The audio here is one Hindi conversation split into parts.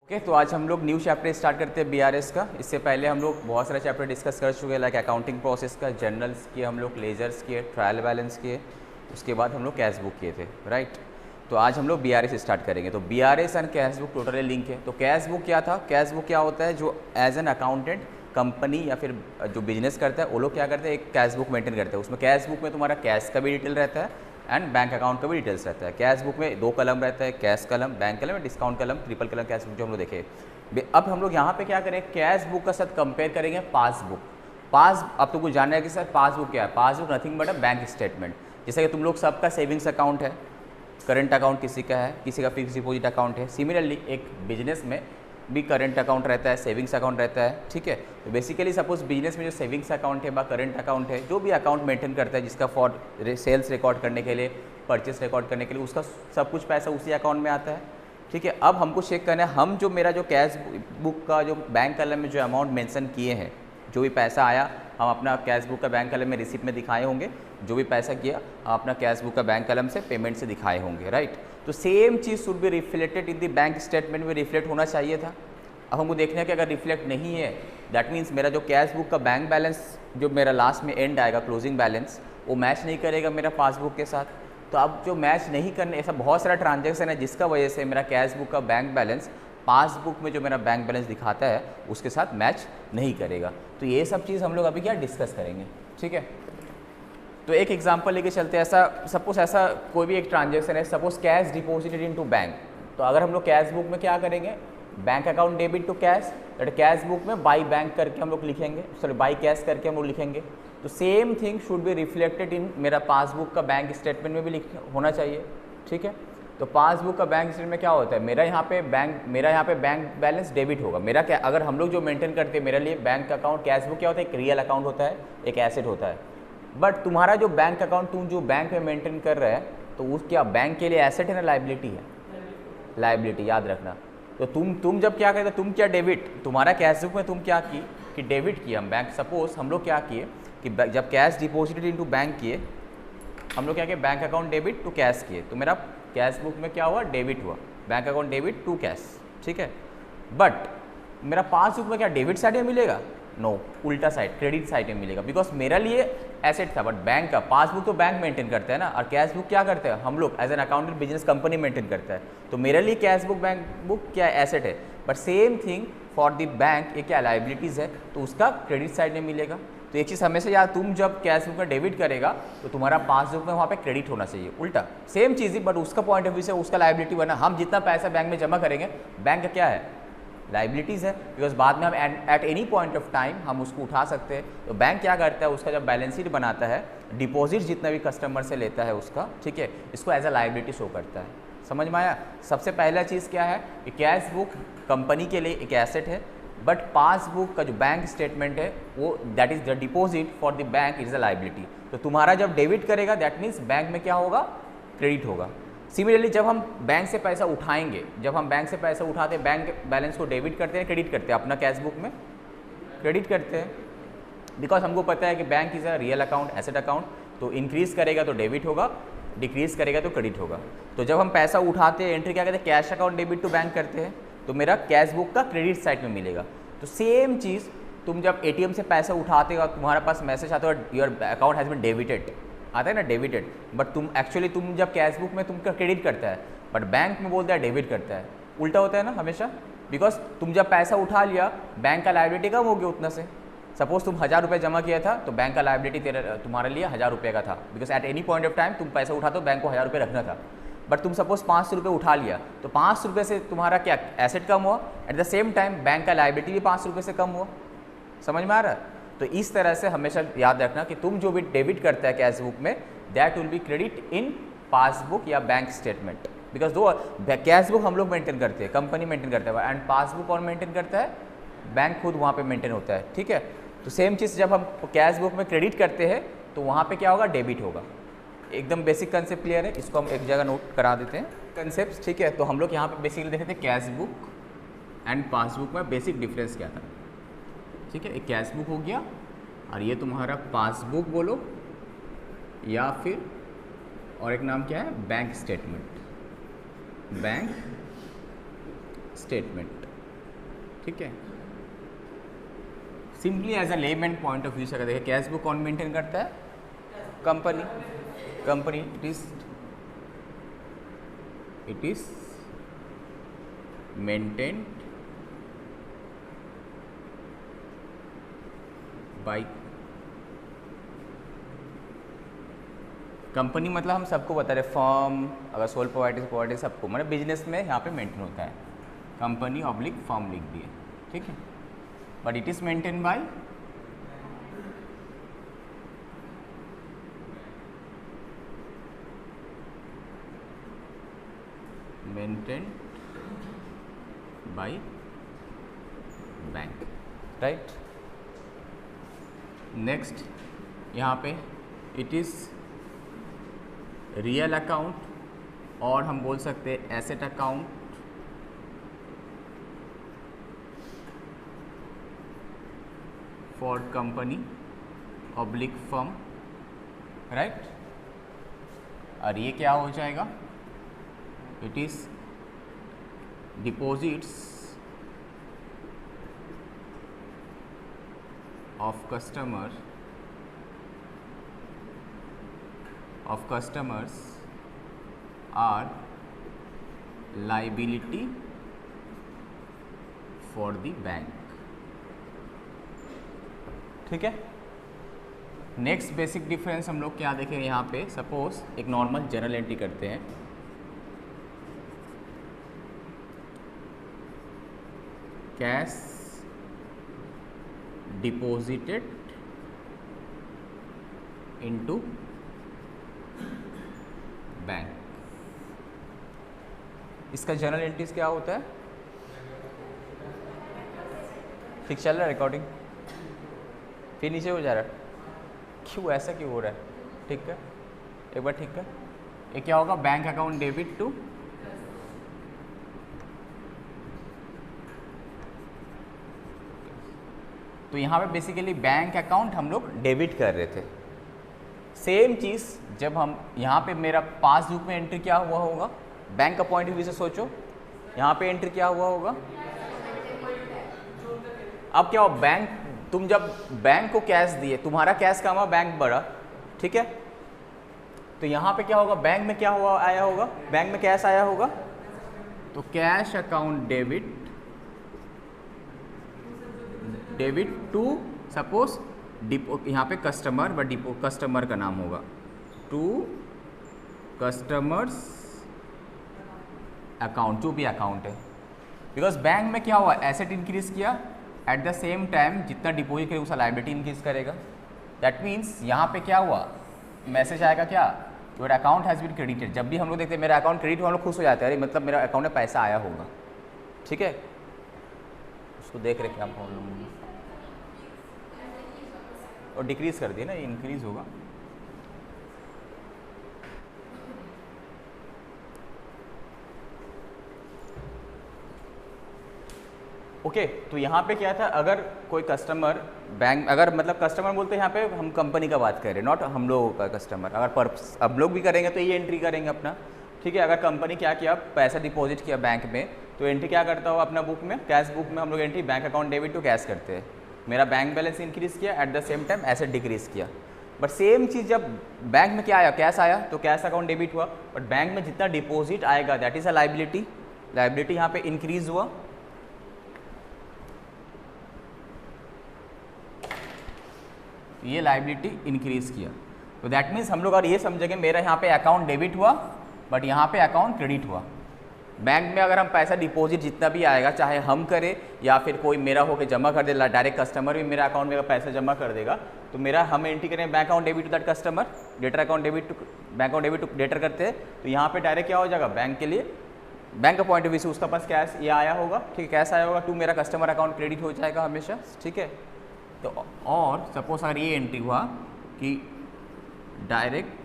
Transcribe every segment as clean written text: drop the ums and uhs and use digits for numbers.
ओके, तो आज हम लोग न्यू चैप्टर स्टार्ट करते हैं बीआरएस का। इससे पहले हम लोग बहुत सारा चैप्टर डिस्कस कर चुके हैं, लाइक अकाउंटिंग प्रोसेस का, जर्नल्स किए हम लोग, लेजर्स किए, ट्रायल बैलेंस किए, उसके बाद हम लोग कैश बुक किए थे, राइट। तो आज हम लोग बीआरएस स्टार्ट करेंगे। तो BRS and cash book totally link है। तो कैश बुक क्या था? कैश बुक क्या होता है? जो एज एन अकाउंटेंट कंपनी या फिर जो बिजनेस करता है वो लोग क्या करते हैं, एक कैश बुक मेंटेन करते हैं। उसमें कैश बुक में तुम्हारा कैश का भी डिटेल रहता है एंड बैंक अकाउंट का भी डिटेल्स रहता है। कैश बुक में 2 कलम रहता है, कैश कलम, बैंक कलम, डिस्काउंट कलम, ट्रिपल कलम कैश बुक जो हम लोग देखे। अब हम लोग यहाँ पे क्या करें, कैश बुक का साथ कंपेयर करेंगे पासबुक। अब तो कुछ जानना है कि सर पासबुक क्या है? Passbook nothing but a bank statement. जैसे कि तुम लोग सबका सेविंग्स अकाउंट है, करंट अकाउंट किसी का है, किसी का फिक्स डिपॉजिट अकाउंट है। सिमिलरली एक बिजनेस में भी करंट अकाउंट रहता है, सेविंग्स अकाउंट रहता है, ठीक है। तो बेसिकली सपोज बिजनेस में जो सेविंग्स अकाउंट है, करंट अकाउंट है, जो भी अकाउंट मेंटेन करता है, जिसका फॉर सेल्स रिकॉर्ड करने के लिए, परचेस रिकॉर्ड करने के लिए, उसका सब कुछ पैसा उसी अकाउंट में आता है, ठीक है। अब हमको चेक करना है, हम जो मेरा जो कैश बुक का जो बैंक कलम में जो अमाउंट मेंशन किए हैं, जो भी पैसा आया हम अपना कैश बुक का बैंक कलम में रिसिप्ट में दिखाए होंगे, जो भी पैसा किया हम अपना कैश बुक का बैंक कलम से पेमेंट से दिखाए होंगे, राइट। तो same cheese should be reflected in the bank statement में रिफ्लेक्ट होना चाहिए था। अब हमको देखना है कि अगर रिफ्लेक्ट नहीं है, दैट मीन्स मेरा जो कैश बुक का बैंक बैलेंस जो मेरा लास्ट में एंड आएगा, क्लोजिंग बैलेंस, वो मैच नहीं करेगा मेरा पासबुक के साथ। तो अब जो मैच नहीं करने, ऐसा बहुत सारा ट्रांजैक्शन है जिसका वजह से मेरा कैश बुक का बैंक बैलेंस पासबुक में जो मेरा बैंक बैलेंस दिखाता है उसके साथ मैच नहीं करेगा। तो ये सब चीज़ हम लोग अभी क्या डिस्कस करेंगे, ठीक है। तो एक एग्जांपल लेके चलते हैं। ऐसा कोई भी एक ट्रांजैक्शन है, suppose cash deposited into bank. तो अगर हम लोग कैश बुक में क्या करेंगे, bank account debit to cash, that cash book में बाई बैंक करके हम लोग लिखेंगे, सॉरी बाई कैश करके हम लोग लिखेंगे। तो same thing should be reflected in मेरा पासबुक का बैंक स्टेटमेंट में भी होना चाहिए, ठीक है। तो पासबुक का बैंक स्टेटमेंट में क्या होता है, मेरा यहाँ पे बैंक बैलेंस डेबिट होगा। मेरा क्या, अगर हम लोग जो मेंटेन करते हैं, मेरे लिए बैंक अकाउंट कैश बुक क्या होता है, एक रियल अकाउंट होता है, एक एसेट होता है। बट तुम्हारा जो बैंक अकाउंट तुम जो बैंक में मेंटेन कर रहे हैं, तो उस क्या बैंक के लिए एसेट है ना लाइबिलिटी है? लाइबिलिटी, याद रखना। तो तुम जब क्या कहते, तुम क्या डेबिट, तुम्हारा कैश बुक में तुम क्या कि डेबिट किया हम बैंक। सपोज हम लोग क्या किए कि जब कैश डिपॉजिटेड इनटू बैंक किए, हम लोग क्या किए, bank account debit to cash किए। तो मेरा कैश बुक में क्या हुआ, डेबिट हुआ, bank account debit to cash, ठीक है। बट मेरा पासबुक में क्या डेबिट साइड में मिलेगा? नो, उल्टा साइड, क्रेडिट साइड में मिलेगा। बिकॉज मेरा लिए एसेट था, बट बैंक का पासबुक तो बैंक मेंटेन करता है ना, और कैश बुक क्या करते हैं हम लोग as an accountant business company maintain करता है। तो मेरे लिए कैश बुक बैंक बुक क्या एसेट है, but same thing for the bank, ये क्या लाइबिलिटीज़ है, तो उसका क्रेडिट साइड में मिलेगा। तो एक चीज़ हमेशा याद, तुम जब कैश बुक में डेबिट करेगा तो तुम्हारा पासबुक में वहाँ पे क्रेडिट होना चाहिए, उल्टा सेम चीज़ ही, बट उसका पॉइंट ऑफ व्यू से उसका लाइबिलिटी बना। हम जितना पैसा बैंक में जमा करेंगे, बैंक का क्या है, लाइबिलिटीज़ है, बिकॉज बाद में हम at any point of time हम उसको उठा सकते हैं। तो बैंक क्या करता है, उसका जब बैलेंस शीट बनाता है, डिपॉजिट जितना भी कस्टमर से लेता है उसका, ठीक है, इसको एज अ लाइबिलिटी शो करता है। समझ में आया? सबसे पहला चीज़ क्या है कि कैश बुक कंपनी के लिए एक एसेट है, बट पासबुक का जो बैंक स्टेटमेंट है वो that is the deposit for the bank is a liability. तो तुम्हारा जब डेबिट करेगा, दैट मीन्स बैंक में क्या होगा, क्रेडिट होगा। सिमिलरली जब हम बैंक से पैसा उठाएंगे, जब हम बैंक से पैसा उठाते हैं, बैंक बैलेंस को डेबिट करते हैं, क्रेडिट करते हैं, अपना कैश बुक में क्रेडिट करते हैं, बिकॉज हमको पता है कि bank is a real account, asset account. तो इंक्रीज़ करेगा तो डेबिट होगा, डिक्रीज़ करेगा तो क्रेडिट होगा। तो जब हम पैसा उठाते हैं, एंट्री क्या कहते हैं, cash account debit to bank करते हैं, तो मेरा कैश बुक का क्रेडिट साइड में मिलेगा। तो सेम चीज़ तुम जब एटीएम से पैसा उठाते हो, तुम्हारे पास मैसेज आता है your account has been debited, आता है ना डेबिटेड, बट तुम जब कैश बुक में तुमका क्रेडिट करता है, बट बैंक में बोलता है डेबिट करता है, उल्टा होता है ना हमेशा। बिकॉज तुम जब पैसा उठा लिया, बैंक का लायबिलिटी कम हो गया उतना से। सपोज तुम 1000 रुपये जमा किया था, तो बैंक का लायबिलिटी तुम्हारे लिए 1000 रुपये का था, because at any point of time तुम पैसा उठाते हो, बैंक को 1000 रुपये रखना था। बट तुम सपोज 500 रुपये उठा लिया, तो 500 रुपये से तुम्हारा क्या एसेट कम हुआ, eight the same time bank का लायबिलिटी भी 500 रुपये से कम हुआ। समझ में आ रहा है? तो इस तरह से हमेशा याद रखना कि तुम जो भी डेबिट करता है कैश बुक में, that will be credit in passbook या बैंक स्टेटमेंट। बिकॉज दो कैश बुक हम लोग मेंटेन करते हैं, कंपनी मेंटेन करता है, एंड पासबुक कौन मेंटेन करता है, बैंक खुद वहाँ पे मेंटेन होता है, ठीक है। तो सेम चीज़ जब हम कैश बुक में क्रेडिट करते हैं, तो वहाँ पे क्या होगा, डेबिट होगा। एकदम बेसिक कंसेप्ट क्लियर है, इसको हम एक जगह नोट करा देते हैं कंसेप्ट, ठीक है। तो हम लोग यहाँ पे बेसिकली देखे थे कैश बुक एंड पासबुक में बेसिक डिफरेंस क्या था, ठीक है। एक कैश बुक हो गया और ये तुम्हारा पासबुक बोलो, या फिर और एक नाम क्या है, बैंक स्टेटमेंट, बैंक स्टेटमेंट, ठीक है। Simply as a layman point of view से अगर देखें, कैश बुक कौन मेंटेन करता है? Company. Company it is maintained by company, मतलब हम सबको बता रहे, फर्म, अगर सोल प्रोवाइडर सबको, मतलब बिजनेस में यहाँ पे मेंटेन होता है, कंपनी ऑब्लिक फर्म लिख दिए, ठीक है। But it is maintain by bank, right. Next यहाँ पे इट इज रियल अकाउंट, और हम बोल सकते हैं asset account for company oblique firm, right. और ये क्या हो जाएगा? It is deposits of customers are liability for the bank, ठीक है। नेक्स्ट बेसिक डिफरेंस हम लोग क्या देखेंगे यहाँ पे, सपोज एक नॉर्मल जर्नल एंट्री करते हैं, कैश डिपॉजिटेड इनटू बैंक। इसका जर्नल एंट्रीज क्या होता है? ठीक चल रहा है रिकॉर्डिंग? फिर नीचे हो जा रहा है, क्यों ऐसा क्यों हो रहा है? ठीक है, एक बार ठीक है। ये क्या होगा? बैंक अकाउंट डेबिट टू तो यहाँ पे बेसिकली बैंक अकाउंट हम लोग डेबिट कर रहे थे। सेम चीज़ जब हम यहाँ पे मेरा पासबुक में एंट्री क्या हुआ होगा, बैंक का पॉइंट ऑफ व्यू से सोचो, यहाँ पे एंट्री क्या हुआ होगा? अब क्या हो, बैंक, तुम जब बैंक को कैश दिए, तुम्हारा कैश कम हुआ, बैंक बढ़ा, ठीक है। तो यहाँ पे क्या होगा? बैंक में क्या हुआ, आया होगा, बैंक में कैश आया होगा, तो cash account debit to suppose deposit, यहाँ पे कस्टमर व डिपो, कस्टमर का नाम होगा, टू कस्टमर्स अकाउंट, जो भी अकाउंट है। बिकॉज बैंक में क्या हुआ, एसेट इंक्रीज किया, एट द सेम टाइम जितना डिपॉजिट करेगा उसका लायबिलिटी इंक्रीज करेगा। दैट मीन्स यहाँ पे क्या हुआ, मैसेज आएगा क्या, your account has been credited. जब भी हम लोग देखते हैं मेरा अकाउंट क्रेडिट हुआ, हम लोग खुश हो जाते हैं, अरे मतलब मेरा अकाउंट में पैसा आया होगा, ठीक है। उसको देख रहे क्या प्रॉब्लम, और डिक्रीज कर दिए ना, ये इंक्रीज होगा। ओके, तो यहाँ पे क्या था, अगर कोई कस्टमर बैंक, अगर मतलब कस्टमर बोलते हैं यहाँ पे हम कंपनी का बात कर रहे हैं, नॉट हम लोगों का कस्टमर। अगर पर्पस अब लोग भी करेंगे तो ये एंट्री करेंगे अपना, ठीक है। अगर कंपनी क्या किया, पैसा डिपॉजिट किया बैंक में, तो एंट्री क्या करता हो अपना बुक में, कैश बुक में हम लोग entry bank account debit to cash करते हैं। मेरा बैंक बैलेंस इंक्रीज किया, at the same time asset decrease किया। बट सेम चीज़ जब बैंक में क्या आया, कैश आया, तो कैश अकाउंट डेबिट हुआ, बट बैंक में जितना डिपॉजिट आएगा that is a liability, liability यहाँ पे इंक्रीज हुआ, ये लायबिलिटी इंक्रीज किया। तो दैट मीन्स हम लोग अगर ये समझेंगे, मेरा यहाँ पे अकाउंट डेबिट हुआ बट यहाँ पे अकाउंट क्रेडिट हुआ। बैंक में अगर हम पैसा डिपॉजिट जितना भी आएगा, चाहे हम करें या फिर कोई मेरा होकर जमा कर दे, डायरेक्ट कस्टमर भी मेरा अकाउंट में अगर पैसा जमा कर देगा, तो मेरा हम एंट्री करें bank account debit to that customer, debtor account debit to bank account debit to debtor करते हैं, तो यहाँ पे डायरेक्ट क्या हो जाएगा, बैंक के लिए, बैंक का पॉइंट ऑफ व्यू से उसका पास कैश ये आया होगा, ठीक है, कैश आया होगा, टू मेरा कस्टमर अकाउंट क्रेडिट हो जाएगा हमेशा, ठीक है। तो और सपोज अगर ये एंट्री हुआ कि डायरेक्ट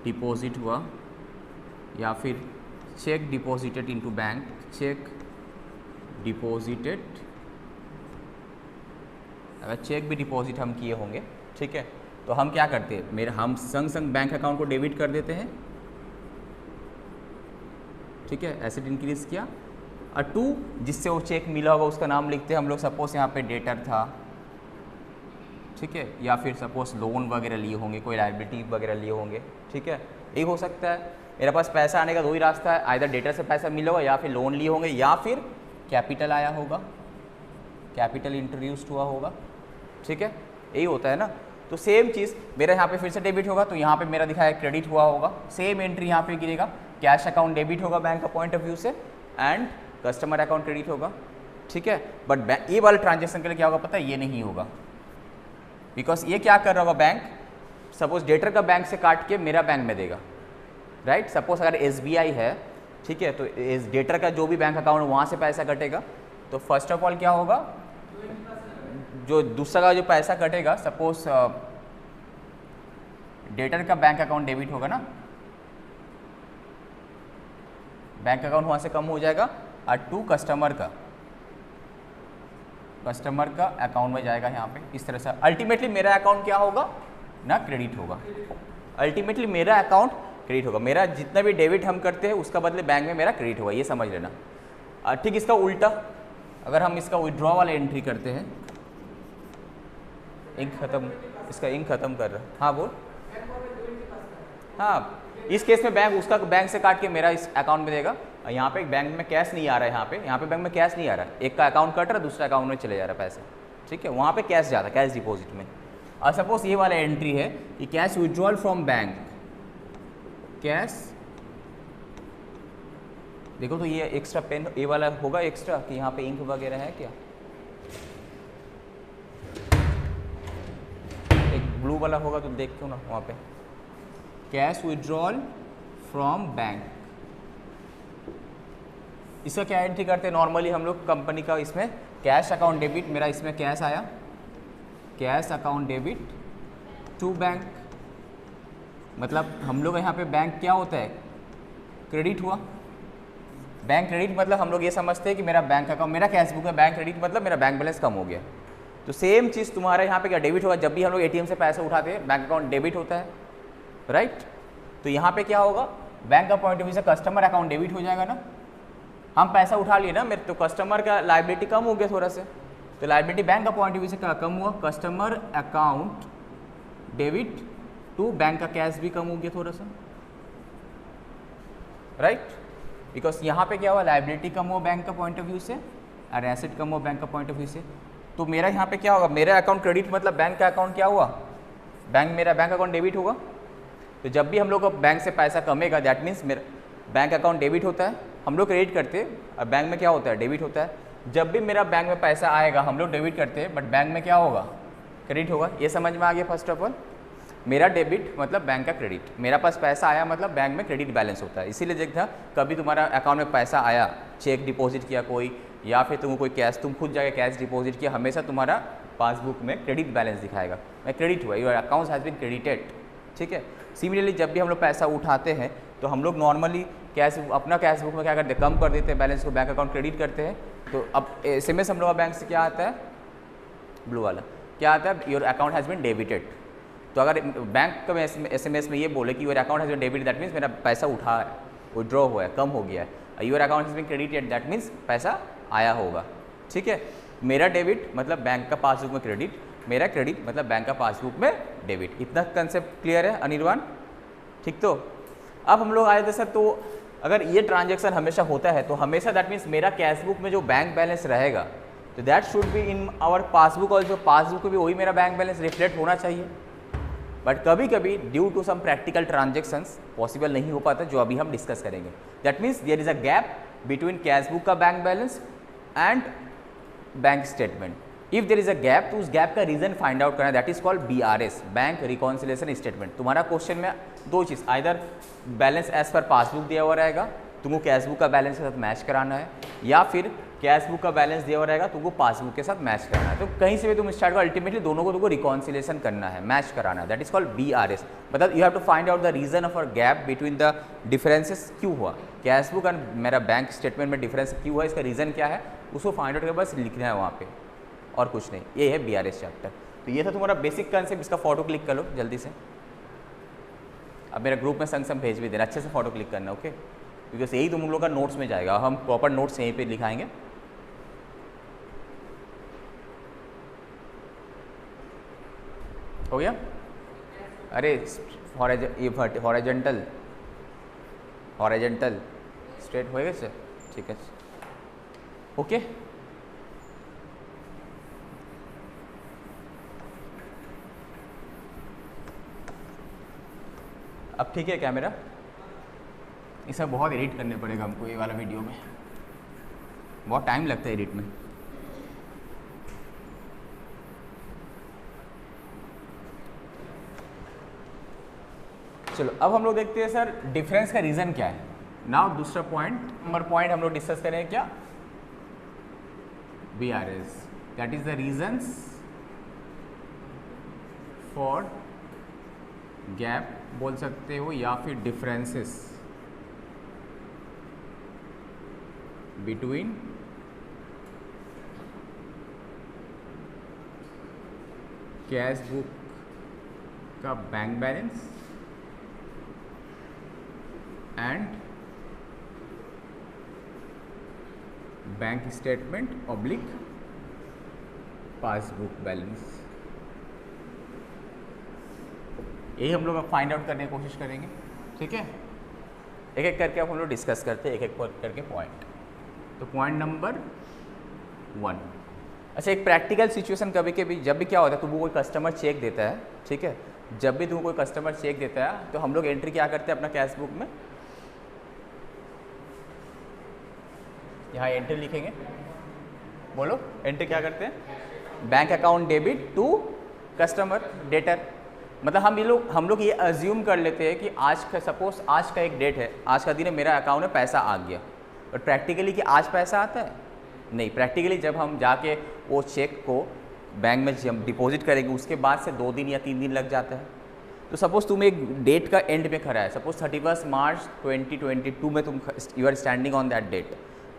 डिपॉजिट हुआ या फिर check deposited into bank, check deposited, अगर चेक भी डिपॉजिट हम किए होंगे, ठीक है, तो हम क्या करते हैं, मेरे हम संग संग बैंक अकाउंट को डेबिट कर देते हैं, ठीक है, एसेट इंक्रीज किया, और 2 जिससे वो चेक मिला होगा उसका नाम लिखते हैं हम लोग, सपोज यहाँ पे डेटर था, ठीक है, या फिर सपोज लोन वगैरह लिए होंगे, कोई लायबिलिटी वगैरह लिए होंगे, ठीक है, ये हो सकता है। मेरे पास पैसा आने का 2 ही रास्ता है, आइदर डेटर से पैसा मिला होगा या फिर लोन लिए होंगे या फिर कैपिटल आया होगा, कैपिटल इंट्रोड्यूस्ड हुआ होगा, ठीक है, यही होता है ना। तो सेम चीज़ मेरा यहाँ पे फिर से डेबिट होगा, तो यहाँ पे मेरा दिखाया क्रेडिट हुआ होगा, सेम एंट्री यहाँ पे गिरेगा, कैश अकाउंट डेबिट होगा बैंक का पॉइंट ऑफ व्यू से एंड कस्टमर अकाउंट क्रेडिट होगा, ठीक है। बट ये वाले ट्रांजेक्शन के लिए क्या होगा पता है, ये नहीं होगा, बिकॉज ये क्या कर रहा होगा बैंक, सपोज डेटर का बैंक से काट के मेरा बैंक में देगा, राइट। सपोज अगर SBI है, ठीक है, तो डेटर का जो भी बैंक अकाउंट वहाँ से पैसा कटेगा, तो फर्स्ट ऑफ ऑल क्या होगा, जो दूसरा का जो पैसा कटेगा, सपोज डेटर का बैंक अकाउंट डेबिट होगा ना, बैंक अकाउंट वहाँ से कम हो जाएगा, और 2 कस्टमर का अकाउंट में जाएगा यहाँ पे, इस तरह से अल्टीमेटली मेरा अकाउंट क्या होगा ना, क्रेडिट होगा, अल्टीमेटली मेरा अकाउंट क्रेडिट होगा। मेरा जितना भी डेबिट हम करते हैं उसका बदले बैंक में मेरा क्रेडिट होगा, ये समझ लेना। ठीक, इसका उल्टा अगर हम इसका विड्रॉ वाला एंट्री करते हैं, इंक खत्म, इसका इंक खत्म कर रहा, हाँ बोल, हाँ इस केस में बैंक उसका बैंक से काट के मेरा इस अकाउंट में देगा, यहाँ पे बैंक में कैश नहीं आ रहा है, यहाँ पे बैंक में कैश नहीं आ रहा है, एक का अकाउंट कट रहा है दूसरा अकाउंट में चले जा रहा है पैसा, ठीक है, वहाँ पे कैश जाता है, कैश डिपॉजिट में। और सपोज ये वाला एंट्री है कि cash withdrawal from bank, cash, देखो तो ये एक्स्ट्रा पेन ये वाला होगा एक्स्ट्रा कि यहाँ पे इंक वगैरह है क्या, एक ब्लू वाला होगा तो देखो ना वहाँ पे, कैश विड्रॉल फ्रॉम बैंक, इसका क्या एंट्री करते हैं नॉर्मली हम लोग कंपनी का, इसमें कैश अकाउंट डेबिट, मेरा इसमें कैश आया, cash account debit to bank, मतलब हम लोग यहाँ पे बैंक क्या होता है, क्रेडिट हुआ, बैंक क्रेडिट मतलब हम लोग ये समझते हैं कि मेरा बैंक अकाउंट, मेरा कैश बुक है, बैंक क्रेडिट मतलब मेरा बैंक बैलेंस कम हो गया। तो सेम चीज़ तुम्हारा यहाँ पे क्या डेबिट होगा, जब भी हम लोग ATM से पैसे उठाते हैं बैंक अकाउंट डेबिट होता है, राइट। तो यहाँ पे क्या होगा, बैंक का पॉइंट ऑफ व्यू से कस्टमर अकाउंट डेबिट हो जाएगा ना, हम पैसा उठा लिए ना मेरे, तो कस्टमर का लायबिलिटी कम हो गया थोड़ा से, तो लायबिलिटी बैंक का पॉइंट ऑफ व्यू से कम हुआ, customer account debit to bank का कैश भी कम हो गया थोड़ा सा, राइट। बिकॉज यहाँ पे क्या हुआ, लायबिलिटी कम हुआ बैंक का पॉइंट ऑफ व्यू से और एसेट कम हुआ बैंक का पॉइंट ऑफ व्यू से। तो मेरा यहाँ पे क्या होगा, मेरा अकाउंट क्रेडिट मतलब बैंक का अकाउंट क्या हुआ, मेरा बैंक अकाउंट डेबिट होगा। तो जब भी हम लोग को बैंक से पैसा कमेगा दैट मीन्स मेरा बैंक अकाउंट डेबिट होता है, हम लोग क्रेडिट करते हैं और बैंक में क्या होता है, डेबिट होता है। जब भी मेरा बैंक में पैसा आएगा हम लोग डेबिट करते हैं, बट बैंक में क्या होगा, क्रेडिट होगा। ये समझ में आ गया। फर्स्ट ऑफ ऑल मेरा डेबिट मतलब बैंक का क्रेडिट, मेरा पास पैसा आया मतलब बैंक में क्रेडिट बैलेंस होता है। इसीलिए देखा कभी तुम्हारा अकाउंट में पैसा आया, चेक डिपॉजिट किया कोई, या फिर तुमको कोई कैश, तुम खुद जाके कैश डिपॉजिट किया, हमेशा तुम्हारा पासबुक में क्रेडिट बैलेंस दिखाएगा, मैं क्रेडिट हुआ, your account has been credited. ठीक है। सिमिलरली जब भी हम लोग पैसा उठाते हैं तो हम लोग नॉर्मली कैश, अपना कैश बुक में क्या करते हैं, कम कर देते हैं बैलेंस को, बैंक अकाउंट क्रेडिट करते हैं। तो अब SMS हम लोग बैंक से क्या आता है, ब्लू वाला क्या आता है, your account has been debited. तो अगर बैंक का SMS में ये बोले कि your account has been debited, that means मेरा पैसा उठा है, विड्रॉ हुआ है, कम हो गया है। Your account has been credited, that means पैसा आया होगा। ठीक है। मेरा डेबिट मतलब बैंक का पासबुक में क्रेडिट, मेरा क्रेडिट मतलब बैंक का पासबुक में डेबिट। इतना कंसेप्ट क्लियर है अनिर्वाण? ठीक। तो अब हम लोग आए थे सर, तो अगर ये ट्रांजैक्शन हमेशा होता है तो हमेशा दैट मीन्स मेरा कैशबुक में जो बैंक बैलेंस रहेगा तो that should be in our passbook also, passbook में भी वही मेरा बैंक बैलेंस रिफ्लेक्ट होना चाहिए। बट कभी कभी due to some practical transactions possible नहीं हो पाता, जो अभी हम डिस्कस करेंगे। That means there is a gap between cashbook का bank balance and bank statement. If there is a gap तो उस गैप का रीजन फाइंड आउट करना, that is called BRS, bank reconciliation statement. तुम्हारा क्वेश्चन में दो चीज़, either balance as per passbook दिया हुआ रहेगा, तुमको कैशबुक का बैलेंस के साथ मैच कराना है, या फिर कैशबुक का बैलेंस दिया हुआ रहेगा तुमको पासबुक के साथ मैच कराना है। तो कहीं से भी तुम स्टार्ट करो, अल्टीमेटली दोनों को तुमको रिकॉन्सिलेशन करना है, मैच कराना है। That is called BRS। मतलब you have to find out the reason of a gap between the differences, क्यों हुआ कैशबुक एंड मेरा बैंक स्टेटमेंट में डिफरेंस क्यों हुआ, इसका रीज़न क्या है, उसको फाइंड आउट करके बस लिखना है वहाँ पे, और कुछ नहीं। ये है BRS चैप्टर। तो ये था तुम्हारा बेसिक कंसेप्ट। इसका फोटो क्लिक कर लो जल्दी से। अब मेरा ग्रुप में संग भेज भी देना, अच्छे से फोटो क्लिक करना, ओके। बिकॉज यही तुम लोग का नोट्स में जाएगा, हम प्रॉपर नोट्स यहीं पे लिखाएंगे। हो गया? अरे हॉरिजॉन्टल स्ट्रेट होएगा सर, ठीक है, ओके। अब ठीक है क्या मेरा? इसे बहुत एडिट करने पड़ेगा हमको ये वाला वीडियो में, बहुत टाइम लगता है एडिट में। चलो अब हम लोग देखते हैं सर डिफरेंस का रीज़न क्या है। नाउ दूसरा नंबर पॉइंट हम लोग डिस्कस करें क्या? BRS, that is the reasons for gap बोल सकते हो या फिर डिफरेंसेस बिटवीन कैश बुक का bank balance and bank statement oblique passbook balance. यही हम लोग अब फाइंड आउट करने की कोशिश करेंगे, ठीक है। एक एक करके अब हम लोग डिस्कस करते हैं, एक एक करके पॉइंट। तो पॉइंट नंबर 1, अच्छा एक प्रैक्टिकल सिचुएशन, कभी कभी जब भी क्या होता है, तुमको कोई कस्टमर चेक देता है, ठीक है, जब भी तुमको कोई कस्टमर चेक देता है तो हम लोग एंट्री क्या करते हैं अपना कैश बुक में, यहाँ एंट्री लिखेंगे, बोलो एंट्री क्या करते हैं? Bank account debit to customer debtor. मतलब हम लोग ये अज्यूम कर लेते हैं कि आज का, सपोज आज का एक डेट है, आज का दिन है, मेरा अकाउंट में पैसा आ गया, बट प्रैक्टिकली कि आज पैसा आता है? नहीं, प्रैक्टिकली जब हम जाके वो चेक को बैंक में जब डिपॉजिट करेंगे उसके बाद से 2 दिन या 3 दिन लग जाता है। तो सपोज तुम एक डेट का एंड में खड़ा है, सपोज 31 मार्च 2022 में तुम you are standing on that date,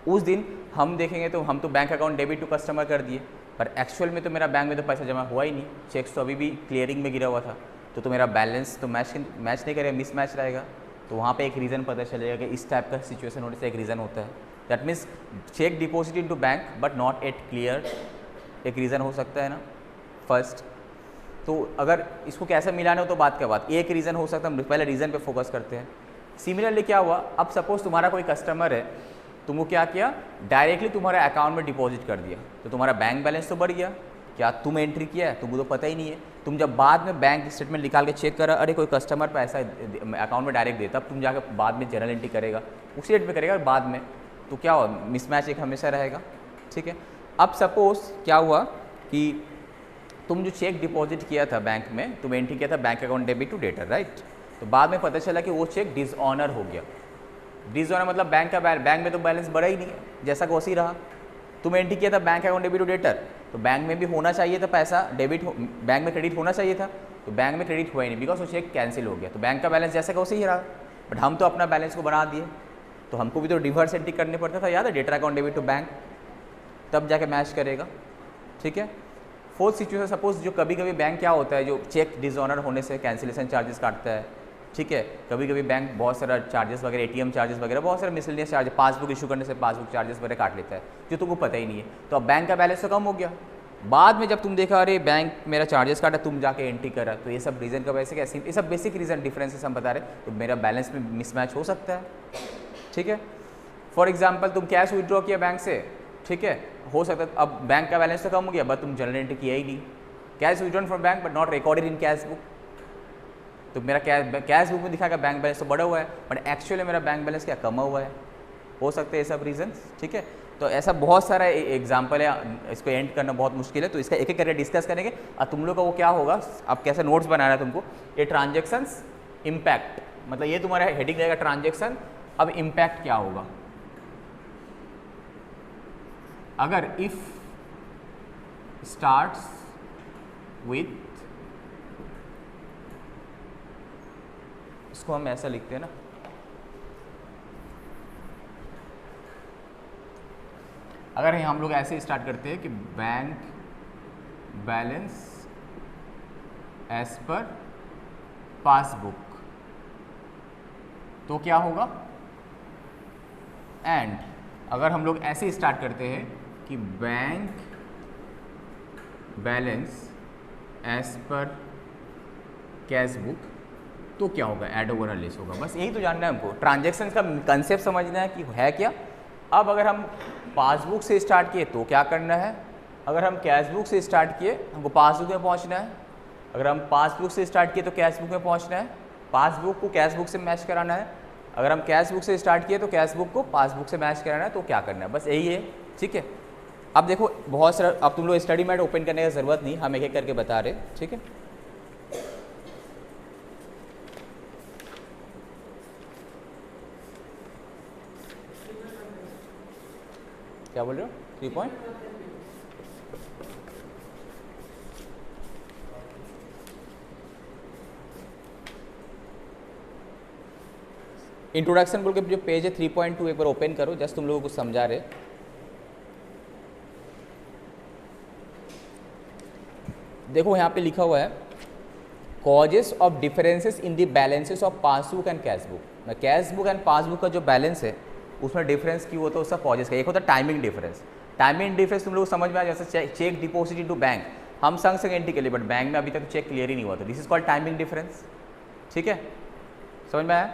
उस दिन हम देखेंगे तो हम तो bank account debit to customer कर दिए, पर एक्चुअल में तो मेरा बैंक में तो पैसा जमा हुआ ही नहीं, चेक्स तो अभी भी क्लियरिंग में गिरा हुआ था, तो मेरा बैलेंस तो मैच नहीं करेगा, मिसमैच रहेगा। तो वहाँ पे एक रीज़न पता चलेगा कि इस टाइप का सिचुएशन होने से एक रीज़न होता है, that means cheque deposit into bank but not at clear, एक रीज़न हो सकता है ना फर्स्ट। तो अगर इसको कैसे मिलाना हो तो बात क्या बात, एक रीज़न हो सकता है, हम पहले रीज़न पे फोकस करते हैं। सिमिलरली क्या हुआ, अब सपोज तुम्हारा कोई कस्टमर है, तुमको क्या किया, डायरेक्टली तुम्हारे अकाउंट में डिपॉजिट कर दिया, तो तुम्हारा बैंक बैलेंस तो बढ़ गया, क्या तुम एंट्री किया है? तुमको तो पता ही नहीं है। तुम जब बाद में बैंक स्टेटमेंट निकाल के चेक करा, अरे कोई कस्टमर पैसा अकाउंट में डायरेक्ट देता, तब तुम जाकर बाद में जनरल एंट्री करेगा, उसी डेट पे करेगा बाद में, तो क्या हुआ, मिसमैच एक हमेशा रहेगा, ठीक है। अब सपोज क्या हुआ कि तुम जो चेक डिपॉजिट किया था बैंक में, तुम एंट्री किया था bank account debit to debtor, right, तो बाद में पता चला कि वो चेक डिसऑनर हो गया। डिसऑनर मतलब बैंक में तो बैलेंस बढ़ा ही नहीं है, जैसा कि वैसे ही रहा। तुम एंट्री किया था bank account debit to debtor, तो बैंक में भी होना चाहिए था पैसा डेबिट, बैंक में क्रेडिट होना चाहिए था, तो बैंक में क्रेडिट हुआ ही नहीं, बिकॉज वो चेक कैंसिल हो गया, तो बैंक का बैलेंस जैसा का वैसे ही रहा। बट हम तो अपना बैलेंस को बढ़ा दिए, तो हमको भी तो रिवर्स एंट्री करने पड़ता था, याद है, debtor account debit to bank, तब जाके मैच करेगा, ठीक है। फोर्थ सिचुएशन, सपोज जो कभी कभी बैंक क्या होता है, जो चेक डिसऑनर होने से कैंसिलेशन चार्जेस काटता है, ठीक है, कभी कभी बैंक बहुत सारा चार्जेस वगैरह, एटीएम चार्जेस वगैरह, बहुत सारे मिसलेनियस चार्जेस, पासबुक इशू करने से पासबुक चार्जेस वगैरह काट लेता है, जो तुमको पता ही नहीं है। तो अब बैंक का बैलेंस तो कम हो गया, बाद में जब तुम देखा अरे बैंक मेरा चार्जेस काटा, तुम जाके एंट्री करा, तो ये सब रीज़न का वैसे क्या, ये सब बेसिक रीज़न डिफरेंसेस हम बता रहे, तो मेरा बैलेंस में मिसमैच हो सकता है, ठीक है। फॉर एग्जाम्पल तुम कैश विड्रॉ किया बैंक से, ठीक है, हो सकता है अब बैंक का बैलेंस तो कम हो गया, बट तुम जनरल एंट्री किया ही नहीं, cash withdrawn from bank but not recorded in cash book, तो मेरा कैश बुक में दिखाएगा बैंक बैलेंस तो बढ़ा हुआ है, बट एक्चुअली मेरा बैंक बैलेंस क्या कमा हुआ है, हो सकते हैं ये सब रीजंस, ठीक है। तो ऐसा बहुत सारा एग्जाम्पल है, इसको एंड करना बहुत मुश्किल है, तो इसका एक एक करके डिस्कस करेंगे। और तुम लोग का वो क्या होगा, अब कैसे नोट्स बनाना है तुमको, ये ट्रांजेक्शन्स इम्पैक्ट, मतलब ये तुम्हारा हेडिंग रहेगा ट्रांजेक्शन, अब इम्पैक्ट क्या होगा, अगर इफ स्टार्ट्स विथ, इसको हम ऐसा लिखते हैं ना, अगर हम लोग ऐसे स्टार्ट करते हैं कि bank balance as per passbook, तो क्या होगा, एंड अगर हम लोग ऐसे स्टार्ट करते हैं कि bank balance as per cash book, तो क्या होगा, ऐड ओवर लेस होगा। बस यही तो जानना है हमको, ट्रांजैक्शन का कंसेप्ट समझना है कि है क्या। अब अगर हम पासबुक से स्टार्ट किए तो क्या करना है, अगर हम कैश बुक से स्टार्ट किए हमको पासबुक में पहुंचना है, अगर हम पासबुक से स्टार्ट किए तो कैश बुक में पहुंचना है, पासबुक को कैश बुक से मैच कराना है, अगर हम कैश बुक से स्टार्ट किए तो कैश बुक को पासबुक से मैच कराना है, तो क्या करना है, बस यही है। ठीक है, अब देखो बहुत सारा, अब तुम लोग स्टडी मैट ओपन करने की ज़रूरत नहीं, हम एक एक करके बता रहे। ठीक है, क्या बोल रहे हो, 3 पॉइंट, इंट्रोडक्शन बोल के जो पेज है 3.2 एक बार ओपन करो, जस्ट तुम लोगों को समझा रहे। देखो यहाँ पे लिखा हुआ है causes of differences in the balances of passbook and cash book. Cash book and passbook का जो बैलेंस है उसमें डिफरेंस क्यों होता है, उसका कॉजेस का। एक होता है टाइमिंग डिफरेंस। टाइमिंग डिफरेंस तुम लोग समझ में आ, जैसे चेक डिपॉजिट इनटू बैंक, हम संग एंट्री के लिए, बट बैंक में अभी तक चेक क्लियर ही नहीं हुआ था, this is called timing difference. ठीक है, समझ में आया।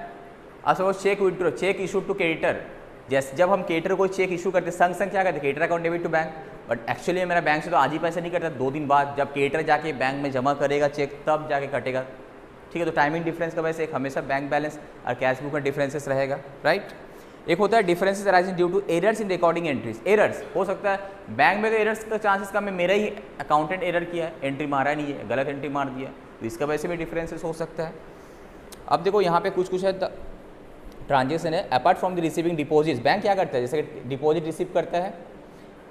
अब suppose cheque withdraw, cheque issue to creditor, जैसे जब हम क्रेडिटर को चेक इशू करते संग क्या करते, creditor account debit to bank, but actually मेरा बैंक से तो आज ही पैसा नहीं करता, 2 दिन बाद जब क्रेडिटर जाके बैंक में जमा करेगा चेक तब जाके कटेगा। ठीक है, तो टाइमिंग डिफरेंस का वजह से एक हमेशा बैंक बैलेंस और कैश बुक में डिफरेंसेस रहेगा, राइट। एक होता है differences arising due to errors in recording entries. Errors हो सकता है बैंक में तो एरर्स का चांसेस कम है, मेरा ही अकाउंटेंट एरर किया है, एंट्री मारा नहीं है, गलत एंट्री मार दिया, तो इसका वजह से भी डिफरेंसेस हो सकता है। अब देखो यहाँ पे कुछ है ट्रांजेक्शन है apart from the receiving deposits. Bank क्या करता है, जैसे डिपॉजिट रिसीव करता है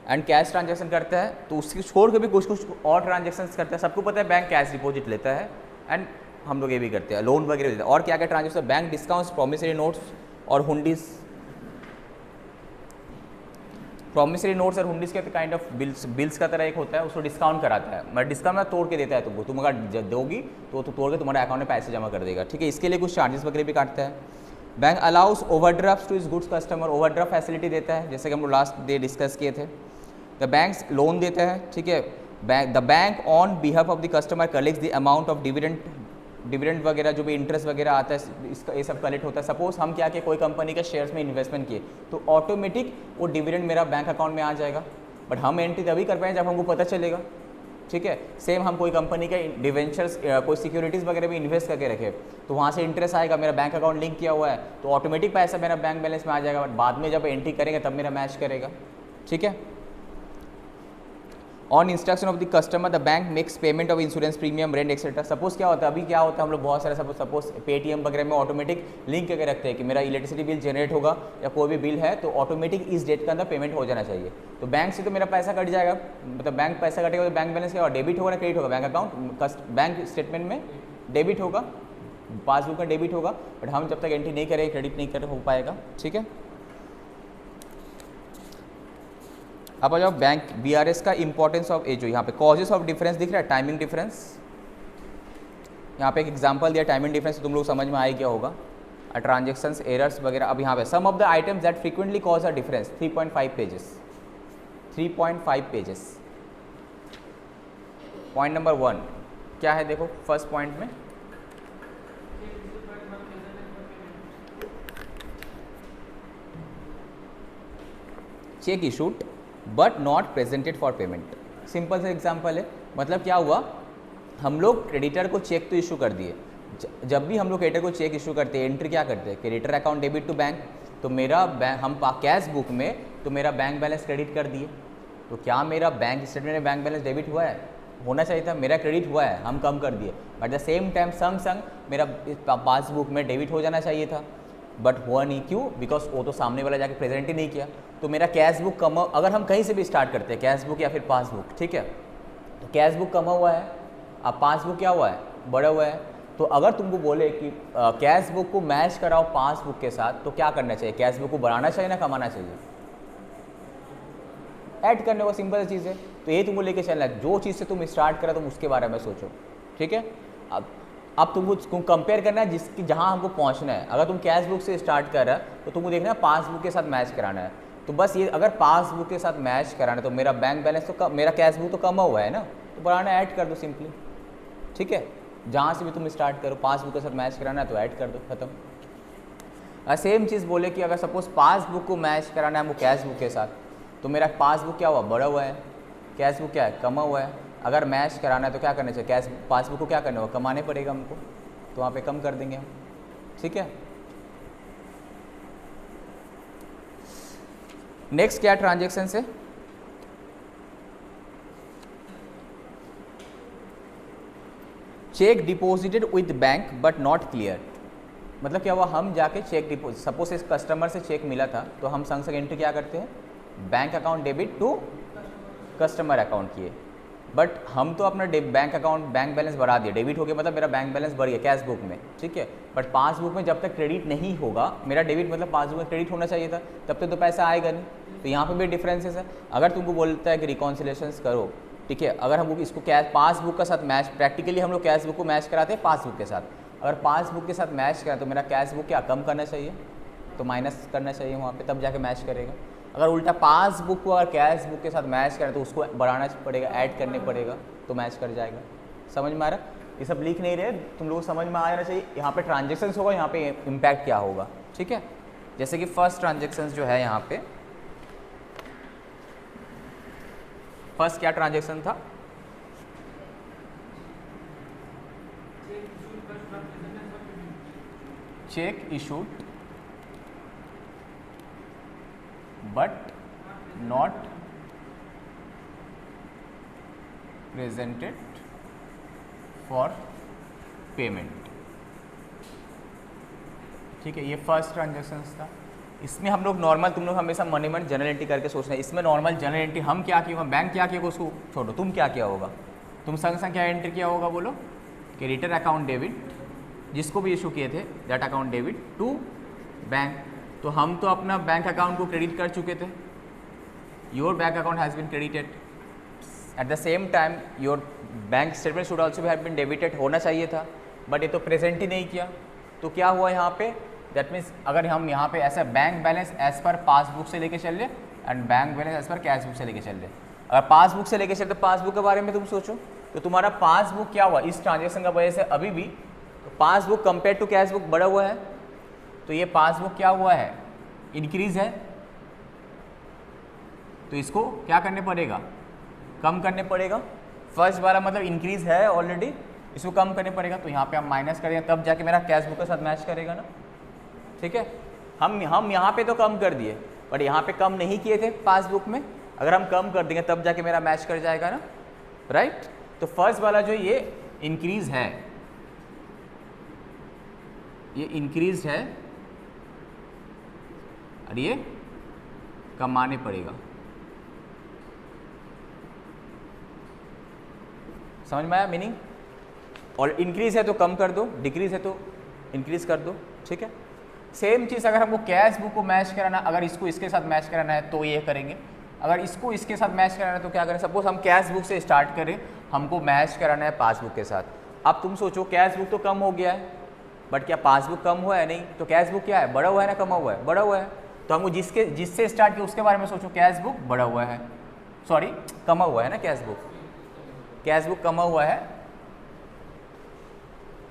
एंड कैश ट्रांजैक्शन करता है, तो उसकी छोड़ के भी कुछ और ट्रांजैक्शन करता है। सबको पता है बैंक कैश डिपॉजिट लेता है एंड हम लोग ये भी करते हैं, लोन वगैरह देते हैं। और क्या क्या transaction, bank discounts, promissory notes और हुंडीज। प्रॉमिसरी नोट्स और हुंडीज के काइंड ऑफ बिल्स का तरह एक होता है, उसको डिस्काउंट कराता है, मतलब डिस्काउंट में तोड़ के देता है तुमको, तुम अगर दोगी तो तोड़ के तुम्हारे अकाउंट में पैसे जमा कर देगा। ठीक है, इसके लिए कुछ चार्जेस वगैरह भी काटता है। बैंक अलाउस ओवरड्राफ्ट टू इस गुड्स कस्टमर, ओवरड्राफ्ट फैसिलिटी देता है, जैसे कि हम लोग लास्ट डे डिस्कस किए थे। द बैंक्स लोन देता है। ठीक है, the bank on behalf of the customer collects the amount of dividend वगैरह, जो भी इंटरेस्ट वगैरह आता है इसका, ये सब कलेक्ट होता है। सपोज हम क्या कि कोई कंपनी के शेयर्स में इन्वेस्टमेंट किए तो ऑटोमेटिक वो डिविडेंड मेरा बैंक अकाउंट में आ जाएगा, बट हम एंट्री तभी कर पाएंगे जब हमको पता चलेगा। ठीक है, सेम हम कोई कंपनी के डिवेंचर्स, कोई सिक्योरिटीज़ वगैरह भी इन्वेस्ट करके रखे तो वहाँ से इंटरेस्ट आएगा, मेरा बैंक अकाउंट लिंक किया हुआ है तो ऑटोमेटिक पैसा मेरा बैंक बैलेंस में आ जाएगा, बट बाद में जब एंट्री करेंगे तब मेरा मैच करेगा। ठीक है, on instruction of the customer the bank makes payment of insurance premium, rent etcetera. Suppose क्या होता है, अभी क्या होता है, हम लोग बहुत सारे सपोज पेटीएम वगैरह में ऑटोमेटिक लिंक करके रखते हैं कि मेरा इलेक्ट्रिसिटी बिल जनरेट होगा या कोई भी बिल है तो ऑटोमेटिक इस डेट के अंदर पेमेंट हो जाना चाहिए। तो बैंक से तो मेरा पैसा कट जाएगा, मतलब बैंक पैसा कटेगा तो बैंक बैलेंस क्या होगा, डेबिट होगा ना क्रेडिट होगा, बैंक अकाउंट बैंक स्टेटमेंट में डेबिट होगा, पासबुक में डेबिट होगा, बट हम जब तक एंट्री नहीं करें क्रेडिट नहीं कर हो पाएगा। ठीक है, अब आ जाओ बैंक बीआरएस का इंपॉर्टेंस ऑफ जो यहाँ पे कॉजेस ऑफ डिफरेंस दिख रहा है, टाइमिंग डिफरेंस। यहाँ पे एक एग्जांपल दिया टाइमिंग डिफरेंस, तुम लोग समझ में आए क्या होगा, ट्रांजेक्शन्स, एरर्स वगैरह। अब यहाँ पे some of the items that frequently cause a difference, 3.5 pages, 3.5 pages. Point number 1 क्या है, देखो फर्स्ट पॉइंट में check issued but not presented for payment. Simple सा एग्जांपल है, मतलब क्या हुआ, हम लोग क्रेडिटर को चेक तो इशू कर दिए, जब भी हम लोग क्रेडिटर को चेक इशू करते हैं एंट्री क्या करते हैं, creditor account debit to bank, तो मेरा बैंक हम कैश बुक में तो मेरा बैंक बैलेंस क्रेडिट कर दिए, तो क्या मेरा बैंक स्टेटमेंट में बैंक बैलेंस डेबिट हुआ है, होना चाहिए था, मेरा क्रेडिट हुआ है, हम कम कर दिए, बट द सेम टाइम संग मेरा पासबुक में डेबिट हो जाना चाहिए था, बट हुआ नहीं, क्यों, बिकॉज वो तो सामने वाला जाके प्रेजेंट ही नहीं किया, तो मेरा कैश बुक कमा, अगर हम कहीं से भी स्टार्ट करते हैं कैश बुक या फिर पासबुक, ठीक है, तो कैश बुक कमा हुआ है, अब पासबुक क्या हुआ है, बढ़ा हुआ है, तो अगर तुमको बोले कि कैश बुक को मैच कराओ पासबुक के साथ, तो क्या करना चाहिए, कैश बुक को बढ़ाना चाहिए ना कमाना चाहिए, ऐड करने को, सिंपल चीज़ है, तो ये तुमको लेके चलना है, जो चीज़ से तुम स्टार्ट करा तुम उसके बारे में सोचो, ठीक है। अब अब तुमको कंपेयर करना है जिसकी जहाँ हमको पहुँचना है। अगर तुम कैश बुक से स्टार्ट कर रहा है तो तुमको देखना है पासबुक के साथ मैच कराना है। तो बस ये अगर पासबुक के साथ मैच कराना है तो मेरा बैंक बैलेंस तो मेरा कैश बुक तो कम हुआ है ना, तो बढ़ाना ऐड कर दो सिंपली, ठीक है। जहाँ से भी तुम स्टार्ट करो पासबुक के साथ मैच कराना है तो ऐड कर दो, खत्म। सेम चीज़ बोले कि अगर सपोज पासबुक को मैच कराना है हमको कैश बुक के साथ, तो मेरा पासबुक क्या हुआ, बढ़ा हुआ है, कैश बुक क्या है, कमा हुआ है। अगर मैच कराना है तो क्या करना चाहिए, कैश पासबुक को क्या करना होगा, कमाने पड़ेगा हमको, तो वहाँ पे कम कर देंगे हम, ठीक है। नेक्स्ट क्या ट्रांजेक्शन से, check deposited with bank but not clear. मतलब क्या हुआ, हम जाके चेक डिपॉजिट, सपोज इस कस्टमर से चेक मिला था तो हम संग संग एंट्री क्या करते हैं, bank account debit to customer account किए, बट हम तो अपना बैंक अकाउंट बैंक बैलेंस बढ़ा दिया, डेबिट हो गया मतलब मेरा बैंक बैलेंस बढ़ गया कैश बुक में, ठीक है। बट पासबुक में जब तक क्रेडिट नहीं होगा, मेरा डेबिट मतलब पासबुक में क्रेडिट होना चाहिए था, तब तक तो पैसा आएगा नहीं। तो यहाँ पे भी डिफरेंसेस है। अगर तुमको बोलता है कि रिकॉन्सिलेशंस करो, ठीक है, अगर हम इसको कैश पासबुक के साथ मैच, प्रैक्टिकली हम लोग कैश बुक को मैच कराते हैं पासबुक के साथ, अगर पासबुक के साथ मैच करा तो मेरा कैश बुक क्या कम करना चाहिए, तो माइनस करना चाहिए वहाँ पे, तब जाके मैच करेगा। अगर उल्टा पासबुक को अगर कैश बुक के साथ मैच करें तो उसको बढ़ाना पड़ेगा, ऐड करने पड़ेगा, तो मैच कर जाएगा। समझ में आ रहा है, ये सब लिख नहीं रहे, तुम लोग को समझ में आ जाना चाहिए यहाँ पे ट्रांजेक्शन्स होगा, यहाँ पे इम्पैक्ट क्या होगा, ठीक है। जैसे कि फर्स्ट ट्रांजेक्शन्स जो है यहाँ पे, फर्स्ट क्या ट्रांजेक्शन था, check issued but not presented for payment, ठीक है। ये फर्स्ट ट्रांजेक्शन था। इसमें हम लोग नॉर्मल, तुम लोग हमेशा मनी मंट जनरल एंट्री करके सोचना है, इसमें नॉर्मल जनरल एंट्री हम क्या किया होगा, बैंक क्या किया होगा उसको छोड़ो, तुम क्या किया होगा, तुम संग संग क्या एंट्री किया होगा, बोलो, क्रेडिटर अकाउंट डेबिट, जिसको भी इशू किए थे that account debit to bank. तो हम तो अपना बैंक अकाउंट को क्रेडिट कर चुके थे, your bank account has been credited, at the same time your bank statement should also have been debited, होना चाहिए था, बट ये तो प्रेजेंट ही नहीं किया। तो क्या हुआ यहाँ पे, दैट मीन्स अगर हम यहाँ पे ऐसा bank balance as per passbook से लेके चल ले and bank balance as per cash book से लेके चल ले, अगर पासबुक से लेके चल तो पासबुक के बारे में तुम सोचो, तो तुम्हारा पासबुक क्या हुआ इस ट्रांजेक्शन का वजह से अभी भी passbook compare to cash book बढ़ा हुआ है, तो ये पासबुक क्या हुआ है, इंक्रीज है, तो इसको क्या करने पड़ेगा, कम करने पड़ेगा। फर्स्ट वाला मतलब इंक्रीज है ऑलरेडी, इसको कम करने पड़ेगा, तो यहाँ पे हम माइनस करेंगे तब जाके मेरा कैश बुक के साथ मैच करेगा ना, ठीक है। हम यहाँ पे तो कम कर दिए, बट यहाँ पे कम नहीं किए थे पासबुक में, अगर हम कम कर देंगे तब जाके मेरा मैच कर जाएगा ना, राइट। तो फर्स्ट वाला जो ये इंक्रीज है, ये इंक्रीज है और ये कमाने पड़ेगा, समझ में आया मीनिंग। और इंक्रीज है तो कम कर दो, डिक्रीज है तो इंक्रीज कर दो, ठीक है। सेम चीज़ अगर हमको कैश बुक को मैच कराना, अगर इसको इसके साथ मैच कराना है तो ये करेंगे, अगर इसको इसके साथ मैच कराना है तो क्या करें, सपोज हम कैश बुक से स्टार्ट करें, हमको मैच कराना है पासबुक के साथ। अब तुम सोचो कैश बुक तो कम हो गया है, बट क्या पासबुक कम हुआ है, नहीं, तो कैश बुक क्या है, बढ़ा हुआ है ना कमा हुआ है, बढ़ा हुआ है। तो हमको जिससे स्टार्ट किया उसके बारे में सोचो, कैश बुक बढ़ा हुआ है, सॉरी कमा हुआ है ना, कैश बुक कमा हुआ है,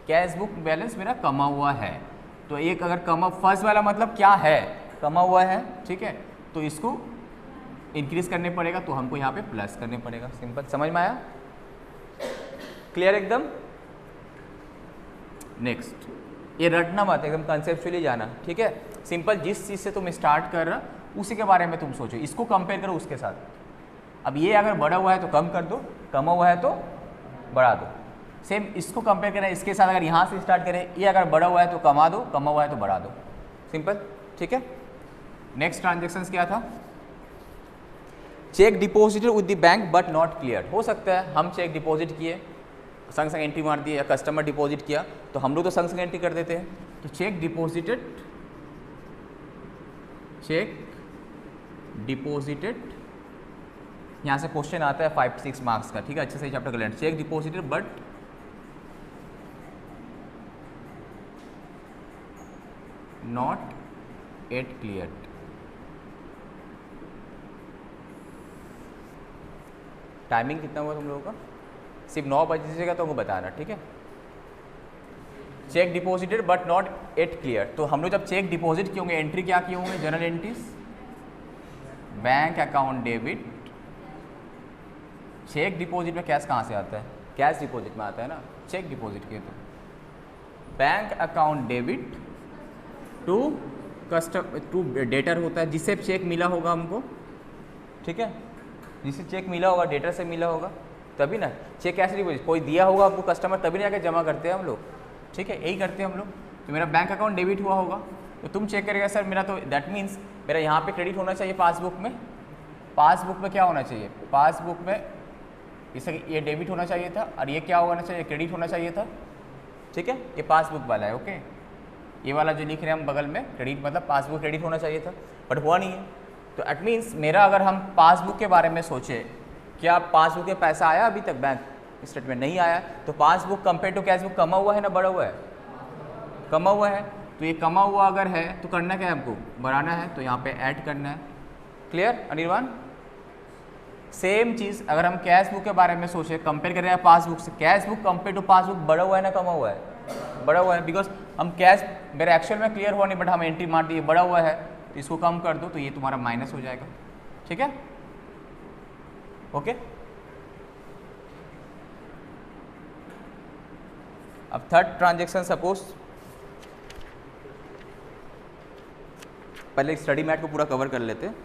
कैश बुक बैलेंस मेरा कमा हुआ है। तो एक अगर कमा, फर्स्ट वाला मतलब क्या है, कमा हुआ है, ठीक है, तो इसको इंक्रीज करने पड़ेगा, तो हमको यहाँ पे प्लस करने पड़ेगा, सिंपल। समझ में आया, क्लियर एकदम। नेक्स्ट, ये रटना मत, एकदम कंसेप्चुअली जाना, ठीक है। सिंपल जिस चीज़ से तुम स्टार्ट कर रहा उसी के बारे में तुम सोचो, इसको कंपेयर करो उसके साथ। अब ये अगर बढ़ा हुआ है तो कम कर दो, कमा हुआ है तो बढ़ा दो। सेम इसको कंपेयर करें इसके साथ, अगर यहाँ से स्टार्ट करें, ये अगर बढ़ा हुआ है तो कमा दो, कमा हुआ है तो बढ़ा दो, सिंपल, ठीक है। नेक्स्ट ट्रांजेक्शन्स क्या था, check deposited with the bank but not clear. हो सकता है हम चेक डिपॉजिट किए, संग संग एंट्री मार दी, या कस्टमर डिपॉजिट किया तो हम लोग तो संग संग एंट्री कर देते हैं। तो चेक डिपॉजिटेड यहाँ से क्वेश्चन आता है 5 से 6 मार्क्स का, ठीक है, अच्छे से चैप्टर कर लेना। Check deposited but not at clear. Timing कितना हुआ तुम लोगों का? सिर्फ 9 बजेगा तो हमको बताना, ठीक है। Check deposited but not at clear. तो हम लोग जब चेक डिपॉजिट किए होंगे, एंट्री क्या किए होंगे? General entries, bank account debit. Cheque deposit में कैश कहाँ से आता है? कैश डिपॉजिट में आता है ना, चेक डिपॉजिट किए तो bank account debit to to debtor होता है, जिससे चेक मिला होगा हमको, ठीक है। जिससे चेक मिला होगा, डेटर से मिला होगा, तभी ना चेक कैसे डिपॉजिट, कोई दिया होगा हमको कस्टमर, तभी ना जाकर जमा करते हैं हम लोग, ठीक है। यही करते हैं हम लोग। तो मेरा बैंक अकाउंट डेबिट हुआ होगा तो तुम चेक करेगा सर मेरा, तो दैट मीन्स मेरा यहाँ पे क्रेडिट होना चाहिए पासबुक में। पासबुक में क्या होना चाहिए? पासबुक में इसे ये डेबिट होना चाहिए था और ये क्या होना चाहिए? क्रेडिट होना चाहिए था, ठीक है। ये पासबुक वाला है, ओके। ये वाला जो लिख रहे हैं हम बगल में, क्रेडिट मतलब पासबुक क्रेडिट होना चाहिए था, बट हुआ नहीं है। तो एट मीन्स मेरा, अगर हम पासबुक के बारे में सोचें, क्या पासबुक में पैसा आया अभी तक? बैंक स्टेटमेंट नहीं आया, तो passbook compare to cash book कमा हुआ है ना बढ़ा हुआ है? कमा हुआ है। तो ये कमा हुआ अगर है तो करना क्या है हमको? बढ़ाना है, तो यहाँ पे ऐड करना है। क्लियर अनिर्वाण? सेम चीज़ अगर हम कैश बुक के बारे में सोचें, कंपेयर कर रहे हैं पासबुक से, cash book compare to passbook बढ़ा हुआ है ना कमा हुआ है? बढ़ा हुआ है, बिकॉज हम कैश, मेरा एक्चुअल में क्लियर हुआ नहीं बट हम एंट्री मार दिए बढ़ा हुआ है, तो इसको कम कर दो तो ये तुम्हारा माइनस हो जाएगा, ठीक है, ओके। अब थर्ड ट्रांजेक्शन, सपोज पहले स्टडी मैट को पूरा कवर कर लेते हैं।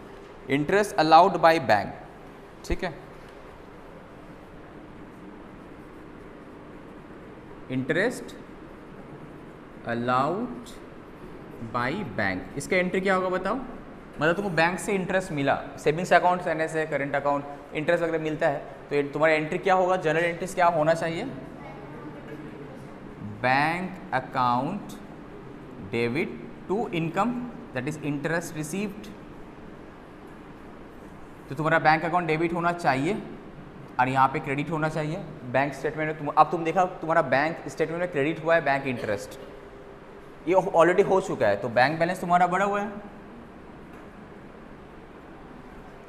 इंटरेस्ट अलाउड बाय बैंक, ठीक है। इंटरेस्ट अलाउड बाय बैंक, इसका एंट्री क्या होगा बताओ? मतलब तुमको बैंक से इंटरेस्ट मिला, सेविंग्स अकाउंट से, से करेंट अकाउंट इंटरेस्ट वगैरह मिलता है, तो तुम्हारा एंट्री क्या होगा? जनरल एंट्रीज क्या होना चाहिए? Bank account debit to income, that is interest received. तो तुम्हारा बैंक अकाउंट डेबिट होना चाहिए और यहाँ पे क्रेडिट होना चाहिए। बैंक स्टेटमेंट में अब तुम देखा तुम्हारा बैंक स्टेटमेंट में क्रेडिट हुआ है बैंक इंटरेस्ट, ये ऑलरेडी हो चुका है, तो बैंक बैलेंस तुम्हारा बढ़ा हुआ है,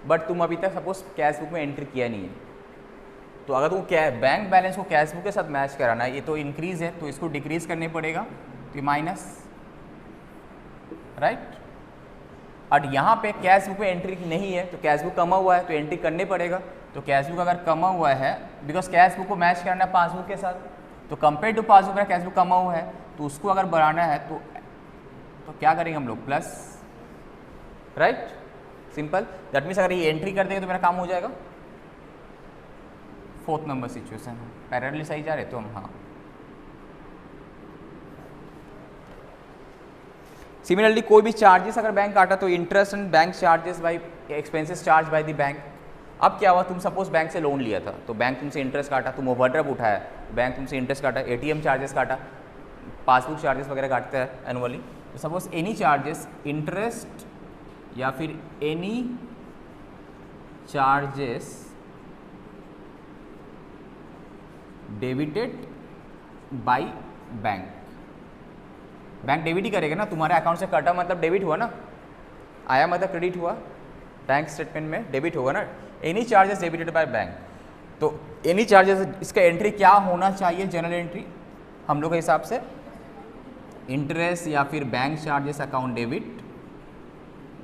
बट तुम अभी तक सपोज कैश बुक में एंट्री किया नहीं है। तो अगर तुम बैंक बैलेंस को कैश बुक के साथ मैच कराना है, ये तो इंक्रीज है तो इसको डिक्रीज करने पड़ेगा, तो ये माइनस, राइट। और यहाँ पे कैश बुक में एंट्री नहीं है तो कैश बुक कमा हुआ है तो एंट्री करने पड़ेगा। तो कैश बुक अगर कमा हुआ है, बिकॉज कैश बुक को मैच करना है पासबुक के साथ, तो कंपेयर टू पासबुक में कैश बुक कमा हुआ है, तो उसको अगर बढ़ाना है तो क्या करेंगे हम लोग? Plus, right, simple. That means अगर ये एंट्री कर देंगे तो मेरा काम हो जाएगा। फोर्थ नंबर सिचुएशन, पैरेलली सही जा रहे तो हम, हाँ। सिमिलरली कोई भी चार्जेस अगर बैंक काटा तो interest and bank charges by expenses charge by the bank. अब क्या हुआ? तुम सपोज बैंक से लोन लिया था तो बैंक तुमसे इंटरेस्ट काटा, तुम ओवरड्राफ्ट उठाया, बैंक तुमसे इंटरेस्ट काटा, एटीएम चार्जेस काटा, पासबुक चार्जेस वगैरह काटता है एनुअली। तो सपोज एनी चार्जेस, इंटरेस्ट या फिर any charges debited by bank, bank debit ही करेगा ना, तुम्हारे अकाउंट से कटा मतलब डेबिट हुआ ना, आया मतलब क्रेडिट हुआ, बैंक स्टेटमेंट में डेबिट होगा ना। Any charges debited by bank, तो एनी चार्जेस, इसका एंट्री क्या होना चाहिए? जनरल एंट्री हम लोग के हिसाब से इंटरेस्ट या फिर बैंक चार्जेस अकाउंट डेबिट,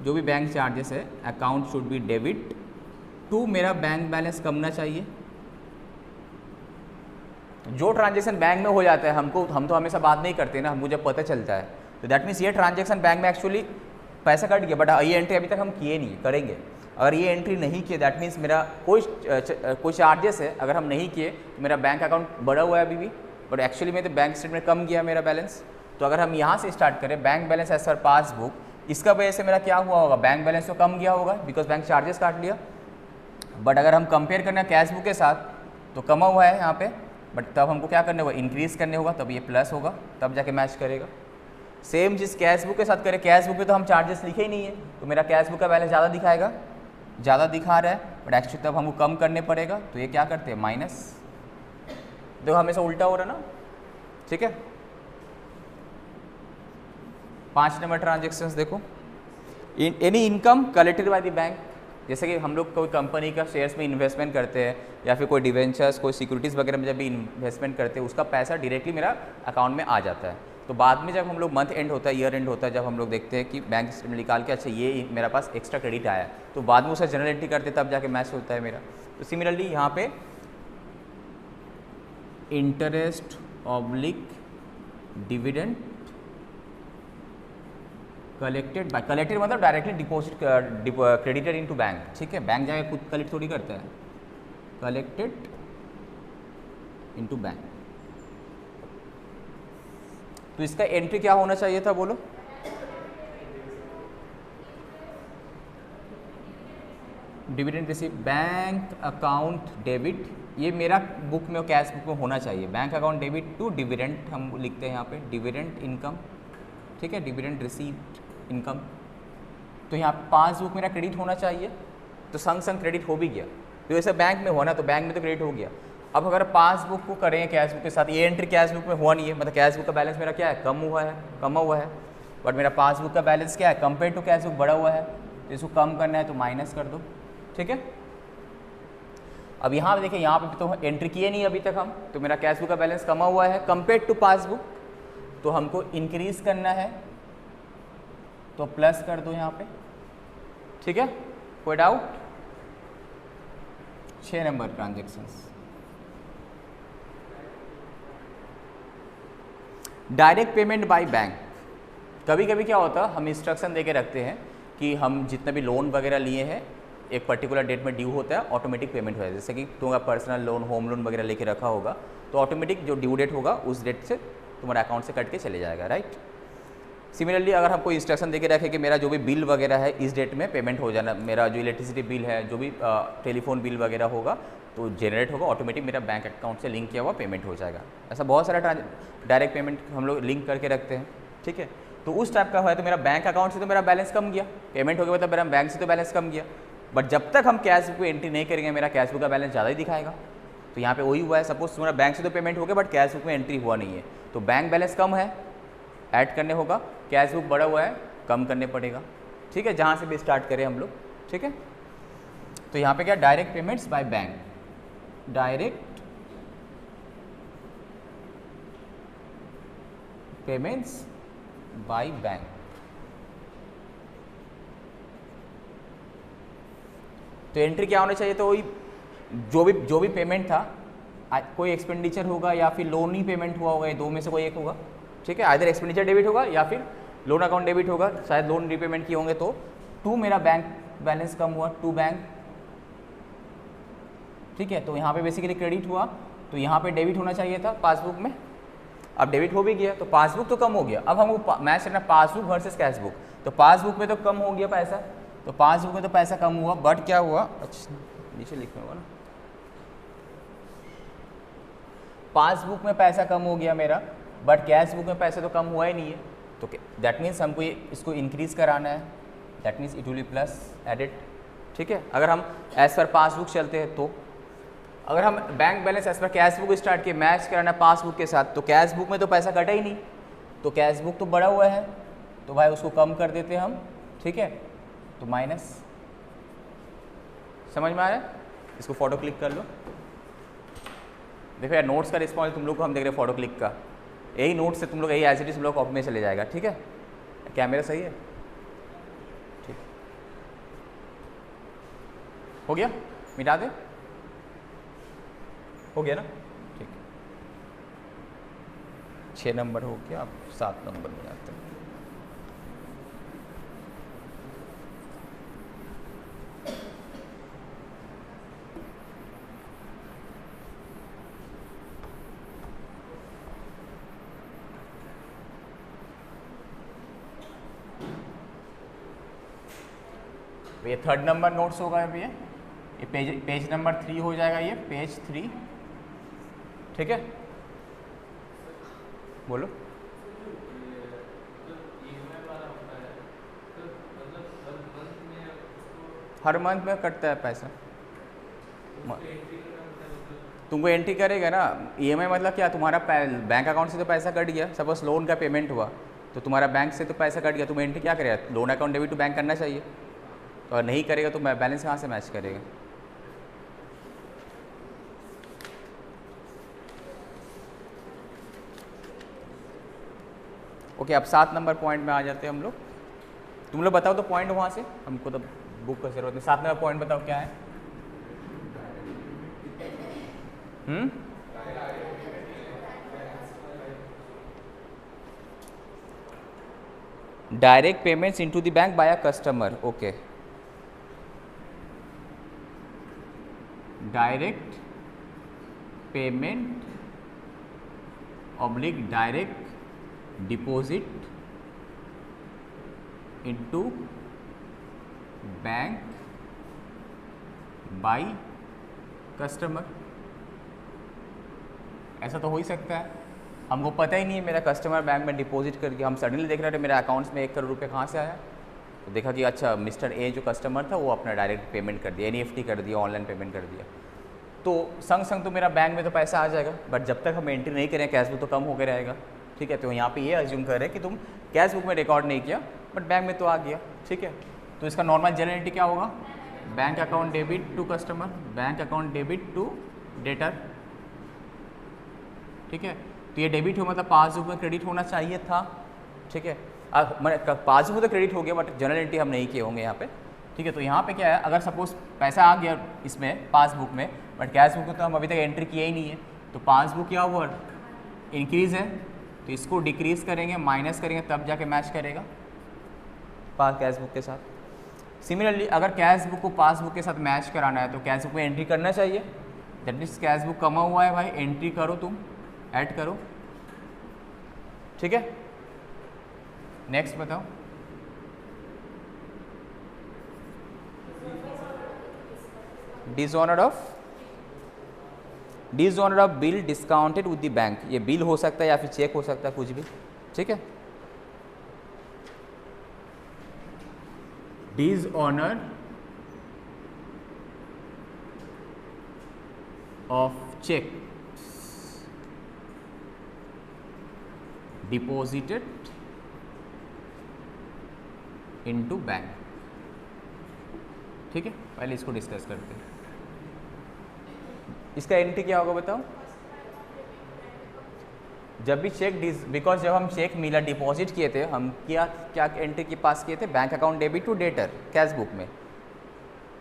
जो भी बैंक चार्जेस है account should be debit to, मेरा बैंक बैलेंस कमना चाहिए। जो ट्रांजेक्शन बैंक में हो जाता है हम तो हमेशा बात नहीं करते ना, हमको जब पता चलता है, तो दैट मीन्स ये ट्रांजेक्शन बैंक में एक्चुअली पैसा कट गया, बट ये एंट्री अभी तक हम किए नहीं, करेंगे। अगर ये एंट्री नहीं किए दैट मीन्स मेरा कोई चार्जेस है अगर हम नहीं किए तो मेरा बैंक अकाउंट बढ़ा हुआ है अभी भी, बट एक्चुअली में तो बैंक स्टेटमेंट कम गया मेरा बैलेंस। तो अगर हम यहाँ से स्टार्ट करें, bank balance as per passbook, इसका वजह से मेरा क्या हुआ होगा? बैंक बैलेंस तो कम गया होगा बिकॉज बैंक चार्जेस काट लिया। बट अगर हम कंपेयर करना कैश बुक के साथ तो कमा हुआ है यहाँ पे, बट तब हमको क्या करने होगा? इंक्रीज करने होगा, तब ये प्लस होगा, तब जाके मैच करेगा। सेम चीज़ कैश बुक के साथ करें, कैश बुक पे तो हम चार्जेस लिखे ही नहीं है, तो मेरा कैश बुक का बैलेंस ज़्यादा दिखाएगा, ज़्यादा दिखा रहा है, बट एक्चुअली तब हमको कम करने पड़ेगा, तो ये क्या करते हैं? माइनस। देखो हमेशा उल्टा हो रहा है ना, ठीक है। 5 नंबर ट्रांजेक्शन्स देखो, any income collected by the bank, जैसे कि हम लोग कोई कंपनी का शेयर्स में इन्वेस्टमेंट करते हैं या फिर कोई डिवेंचर्स कोई सिक्योरिटीज़ वगैरह में जब भी इन्वेस्टमेंट करते हैं उसका पैसा डायरेक्टली मेरा अकाउंट में आ जाता है। तो बाद में जब हम लोग मंथ एंड होता है, ईयर एंड होता है, जब हम लोग देखते हैं कि बैंक स्टेटमेंट निकाल के अच्छा ये मेरा पास एक्स्ट्रा क्रेडिट आया है, तो बाद में उसे जनरल एंट्री करते तब जाके मैच होता है मेरा। तो सिमिलरली यहाँ पे interest oblique dividend collected by, collected मतलब directly deposit credited into bank, ठीक है, बैंक जाके खुद कलेक्ट थोड़ी करता है, कलेक्टेड इनटू बैंक। तो इसका एंट्री क्या होना चाहिए था बोलो, dividend receive bank account debit, ये मेरा बुक में कैश बुक में होना चाहिए, bank account debit to dividend हम लिखते हैं यहाँ पे, डिविडेंड इनकम, ठीक है, डिविडेंड रिसीव्ड इनकम। तो यहाँ पासबुक मेरा क्रेडिट होना चाहिए, तो संग संग क्रेडिट हो भी गया, तो ऐसे बैंक में हुआ ना, तो बैंक में तो क्रेडिट हो गया। अब अगर पासबुक को करें कैश बुक के साथ, ये एंट्री कैश बुक में हुआ नहीं है, मतलब कैश बुक का बैलेंस मेरा क्या है, कमा हुआ है, बट मेरा पासबुक का बैलेंस क्या है, कंपेयर टू कैश बुक बढ़ा हुआ है, तो इसको कम करना है तो माइनस कर दो, ठीक है। अब यहाँ पे देखिए, यहाँ पे तो एंट्री किए नहीं अभी तक हम, तो मेरा कैश बुक का बैलेंस कमा हुआ है कंपेयर टू पासबुक, तो हमको इंक्रीज करना है, तो प्लस कर दो यहाँ पे, ठीक है, कोई doubt. 6 number transactions, direct payment by bank. कभी कभी क्या होता है, हम इंस्ट्रक्शन दे के रखते हैं कि हम जितने भी लोन वगैरह लिए हैं एक पर्टिकुलर डेट में ड्यू होता है, ऑटोमेटिक पेमेंट हो जाए, जैसे कि तुम्हारा पर्सनल लोन, होम लोन वगैरह लेके रखा होगा, तो ऑटोमेटिक जो ड्यू डेट होगा उस डेट से तुम्हारे अकाउंट से कट के चले जाएगा, राइट। सिमिलरली अगर हम कोई इंस्ट्रक्शन देके रखें कि मेरा जो भी बिल वगैरह है इस डेट में पेमेंट हो जाना, मेरा जो इलेक्ट्रिसिटी बिल है, जो भी टेलीफोन बिल वगैरह होगा तो जनरेट होगा, ऑटोमेटिक मेरा बैंक अकाउंट से लिंक किया हुआ पेमेंट हो जाएगा। ऐसा बहुत सारा डायरेक्ट पेमेंट हम लोग लिंक करके रखते हैं, ठीक है। तो उस टाइप का है, तो मेरा बैंक अकाउंट से तो मेरा बैलेंस कम गया, पेमेंट हो गया मतलब मेरा बैंक से तो बैलेंस कम गया, बट जब तक हम कैश बुक को एंट्री नहीं करेंगे मेरा कैश बुक का बैलेंस ज़्यादा ही दिखाएगा। तो यहाँ पे वही हुआ है, सपोज तुम्हारा बैंक से तो पेमेंट हो गया बट कैश बुक में एंट्री हुआ नहीं है, तो बैंक बैलेंस कम है, ऐड करने होगा, कैश बुक बढ़ा हुआ है, कम करने पड़ेगा, ठीक है, जहाँ से भी स्टार्ट करें हम लोग, ठीक है। तो यहाँ पे क्या, direct payments by bank, direct payments by bank. तो एंट्री क्या होना चाहिए, तो वही जो भी पेमेंट था, कोई एक्सपेंडिचर होगा या फिर लोन ही पेमेंट हुआ होगा, ये दो में से कोई एक होगा, ठीक है, आइदर एक्सपेंडिचर डेबिट होगा या फिर लोन अकाउंट डेबिट होगा, शायद लोन रीपेमेंट किए होंगे, तो टू मेरा बैंक बैलेंस कम हुआ, टू बैंक, ठीक है। तो यहाँ पे बेसिकली क्रेडिट हुआ, तो यहाँ पे डेबिट होना चाहिए था पासबुक में, अब डेबिट हो भी गया, तो पासबुक तो कम हो गया। अब हमको मैच करना पासबुक वर्सेस कैश बुक, तो पासबुक में तो कम हो गया पैसा, तो पासबुक में तो पैसा कम हुआ, बट क्या हुआ, अच्छा नीचे लिखना होगा ना, पासबुक में पैसा कम हो गया मेरा, बट कैश बुक में पैसा तो कम हुआ ही नहीं है, तो दैट मीन्स हमको इसको इंक्रीज कराना है, that means it will be plus added, ठीक है। अगर हम एज पर पासबुक चलते हैं, तो अगर हम bank balance as per cash book start किए, मैच कराना पासबुक के साथ, तो कैश बुक में तो पैसा कटा ही नहीं, तो कैश बुक तो बढ़ा हुआ है, तो भाई उसको कम कर देते हैं हम, ठीक है, तो माइनस। समझ में आ रहा है, इसको फोटो क्लिक कर लो, देखो यार नोट्स का रिस्पॉन्स तुम लोग को हम देख रहे हैं, फोटो क्लिक का, यही नोट से तुम लोग यही एज इट इज तुम लोग कॉपी में चले जाएगा, ठीक है। कैमरा सही है, ठीक हो गया, मिटा दे, हो गया ना, ठीक। 6 नंबर हो गया, अब 7 नंबर में जाते हैं। ये 3rd नंबर नोट्स होगा अभी, ये पेज नंबर 3 हो जाएगा, ये पेज 3, ठीक है। बोलो, हर मंथ में कटता है पैसा, तुमको एंट्री करेगा ना, ईएमआई मतलब क्या, तुम्हारा बैंक अकाउंट से तो पैसा कट गया, सपोज लोन का पेमेंट हुआ, तो तुम्हारा बैंक से तो पैसा कट गया, तुम एंट्री क्या करेगा, loan account debit to bank करना चाहिए, तो अगर नहीं करेगा तो बैलेंस कहाँ से मैच करेगा। ओके, अब 7 नंबर पॉइंट में आ जाते हैं हम लोग। तुम लोग बताओ तो पॉइंट वहाँ से, हमको तो बुक का जरूरत नहीं। 7 नंबर पॉइंट बताओ क्या है। Direct payments into the bank by a customer. Okay, direct payment oblique direct deposit into bank by customer. ऐसा तो हो ही सकता है, हमको पता ही नहीं है मेरा कस्टमर बैंक में डिपॉजिट कर दिया, हम सडनली देख रहे थे मेरे अकाउंट्स में 1 करोड़ रुपये कहाँ से आया, तो देखा कि अच्छा मिस्टर ए जो कस्टमर था वो अपना डायरेक्ट पेमेंट कर दिया, NEFT कर दिया, ऑनलाइन पेमेंट कर दिया, तो संग संग तो मेरा बैंक में तो पैसा आ जाएगा, बट जब तक हम एंट्री नहीं करें कैश बुक तो कम होकर रहेगा। ठीक है, तो यहाँ पे ये अज्यूम कर रहे हैं कि तुम कैश बुक में रिकॉर्ड नहीं किया बट बैंक में तो आ गया। ठीक है, तो इसका नॉर्मल जनरल एंट्री क्या होगा, bank account debit to customer, bank account debit to debtor. ठीक है, तो ये डेबिट हो मतलब पासबुक में क्रेडिट होना चाहिए था। ठीक है, पासबुक में तो क्रेडिट हो गया बट जनरल एंट्री हम नहीं किए होंगे यहाँ पे। ठीक है, तो यहाँ पे क्या है, अगर सपोज पैसा आ गया इसमें पासबुक में बट कैश बुक में तो हम अभी तक एंट्री किया ही नहीं है, तो पासबुक क्या हुआ, इंक्रीज़ है, तो इसको डिक्रीज़ करेंगे, माइनस करेंगे, तब जाके मैच करेगा कैश बुक के साथ। सिमिलरली अगर कैश बुक को पासबुक के साथ मैच कराना है तो कैश बुक में एंट्री करना चाहिए, दैट मीन्स कैश बुक कमा हुआ है भाई, एंट्री करो, तुम ऐड करो। ठीक है, नेक्स्ट बताओ। Dishonour of bill discounted with the bank, ये बिल हो सकता है या फिर चेक हो सकता है, कुछ भी। ठीक है, dishonour of check deposited into bank. ठीक है, पहले इसको डिस्कस करते हैं। इसका एंट्री क्या होगा बताओ, जब भी चेक बिकॉज जब हम चेक मिला डिपॉजिट किए थे हम क्या क्या एंट्री के पास किए थे, bank account debit to debtor cash book में,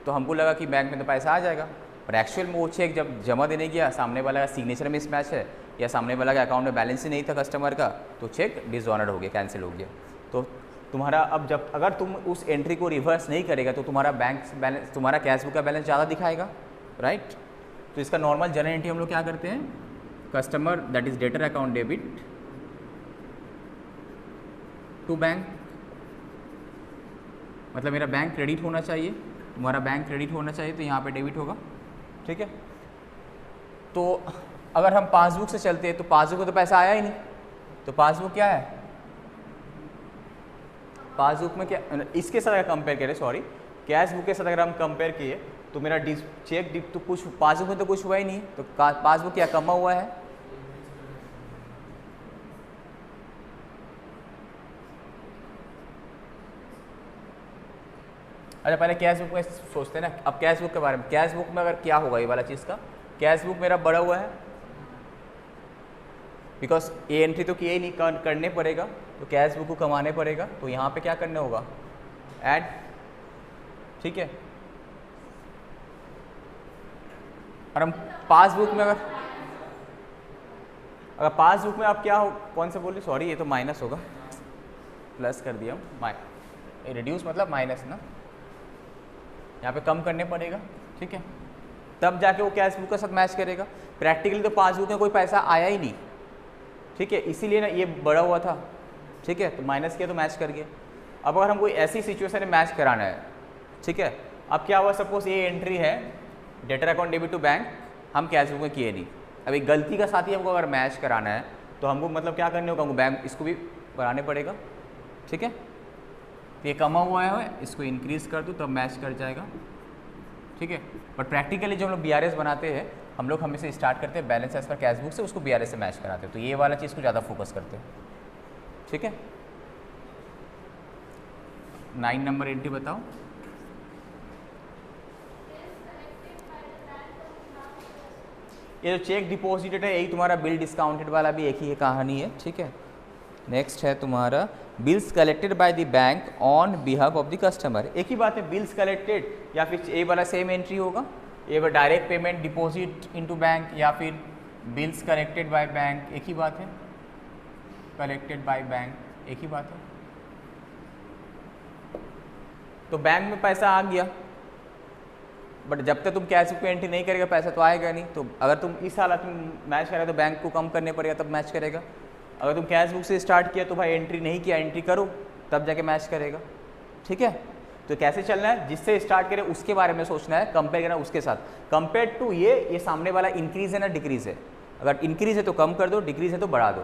तो हमको लगा कि बैंक में तो पैसा आ जाएगा, पर एक्चुअल में वो चेक जब जमा देने गया सामने वाला का सिग्नेचर में मिसमैच है या सामने वाला के अकाउंट में बैलेंस ही नहीं था कस्टमर का, तो चेक डिसऑनर्ड हो गया, कैंसिल हो गया। तो तुम्हारा अब जब अगर तुम उस एंट्री को रिवर्स नहीं करेगा तो तुम्हारा बैंक बैलेंस, तुम्हारा कैश बुक का बैलेंस ज़्यादा दिखाएगा, राइट। तो इसका नॉर्मल जनरल एंट्री हम लोग क्या करते हैं, customer that is debtor account debit to bank, मतलब मेरा बैंक क्रेडिट होना चाहिए, तुम्हारा बैंक क्रेडिट होना चाहिए, तो यहाँ पे डेबिट होगा। ठीक है, तो अगर हम पासबुक से चलते हैं तो पासबुक में तो पैसा आया ही नहीं, तो पासबुक क्या है, पासबुक में क्या, इसके साथ अगर कंपेयर करें, सॉरी कैश बुक के साथ अगर हम कंपेयर किए तो मेरा चेक डिप तो कुछ, पासबुक में तो कुछ हुआ ही नहीं, तो पासबुक क्या कमा हुआ है, अच्छा पहले कैश बुक में सोचते हैं ना। अब कैश बुक के बारे में, कैश बुक में अगर क्या होगा ये वाला चीज़ का, कैश बुक मेरा बढ़ा हुआ है बिकॉज ये एंट्री तो किए ही नहीं, करने पड़ेगा, तो कैश बुक को कमाने पड़ेगा, तो यहाँ पे क्या करना होगा, ऐड। ठीक है, और हम पासबुक में अगर पासबुक में आप क्या हो, कौन से बोले, सॉरी ये तो माइनस होगा, प्लस कर दिया हम, रिड्यूस मतलब माइनस ना, यहाँ पे कम करने पड़ेगा। ठीक है, तब जाके वो कैश बुक के साथ मैच करेगा। प्रैक्टिकली तो पासबुक में कोई पैसा आया ही नहीं, ठीक है, इसीलिए ना ये बढ़ा हुआ था। ठीक है, तो माइनस किया तो मैच कर गया। अब अगर हमको ऐसी सिचुएशन में मैच कराना है, ठीक है, अब क्या हुआ, सपोज ये एंट्री है debtor account debit to bank, हम कैश बुक में किए नहीं, अब एक गलती का साथ ही हमको अगर मैच कराना है तो हमको मतलब क्या करने होगा, हमको बैंक इसको भी बढ़ाने पड़ेगा। ठीक है, तो ये कमा हुआ है, इसको इंक्रीज़ कर दूँ तब मैच कर जाएगा। ठीक है, बट प्रैक्टिकली जो हम लोग BRS बनाते हैं, हम लोग हमेशा स्टार्ट करते हैं balance as per cash book से, उसको BRS से मैच कराते हैं, तो ये वाला चीज़ को ज़्यादा फोकस करते हैं। ठीक है, 9 नंबर एंट्री बताओ। ये जो चेक डिपॉजिटेड है यही तुम्हारा बिल डिस्काउंटेड वाला भी एक ही कहानी है, ठीक है। नेक्स्ट है तुम्हारा bills collected by the bank on behalf of the customer. एक ही बात है, बिल्स कलेक्टेड या फिर ये वाला सेम एंट्री होगा, ये direct payment deposit into bank या फिर बिल्स कलेक्टेड बाय बैंक, एक ही बात है, कलेक्टेड बाय बैंक एक ही बात है। तो बैंक में पैसा आ गया, बट जब तक तुम कैश बुक पे एंट्री नहीं करेगा पैसा तो आएगा नहीं। तो अगर तुम इस हालत में मैच करेगा तो बैंक को कम करने पड़ेगा तब मैच करेगा। अगर तुम कैश बुक से स्टार्ट किया तो भाई एंट्री नहीं किया, एंट्री करो तब जाके मैच करेगा, ठीक है। तो कैसे चलना है, जिससे स्टार्ट करे उसके बारे में सोचना है, कंपेयर करना उसके साथ। कंपेयर टू ये सामने वाला इंक्रीज है ना डिक्रीज है, अगर इंक्रीज है तो कम कर दो, डिक्रीज है तो बढ़ा दो।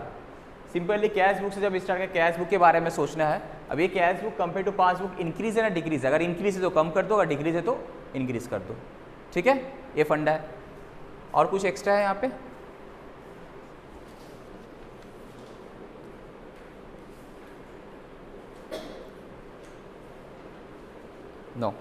सिंपली कैश बुक से जब स्टार्ट करें कैश बुक के बारे में सोचना है। अब ये cash book compare to passbook increase है ना डिक्रीज है, अगर इंक्रीज है तो कम कर दो, अगर डिक्रीज है तो इंक्रीज कर दो, ठीक है। ये फंडा है। और कुछ एक्स्ट्रा है यहाँ पे? नो।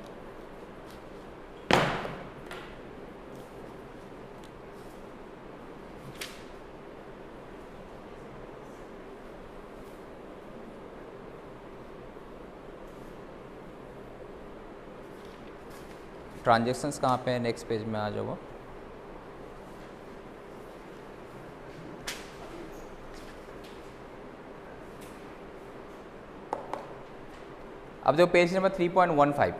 ट्रांजेक्शन्स कहाँ पे है? नेक्स्ट पेज में आ जाओ। अब देखो पेज नंबर 3.15,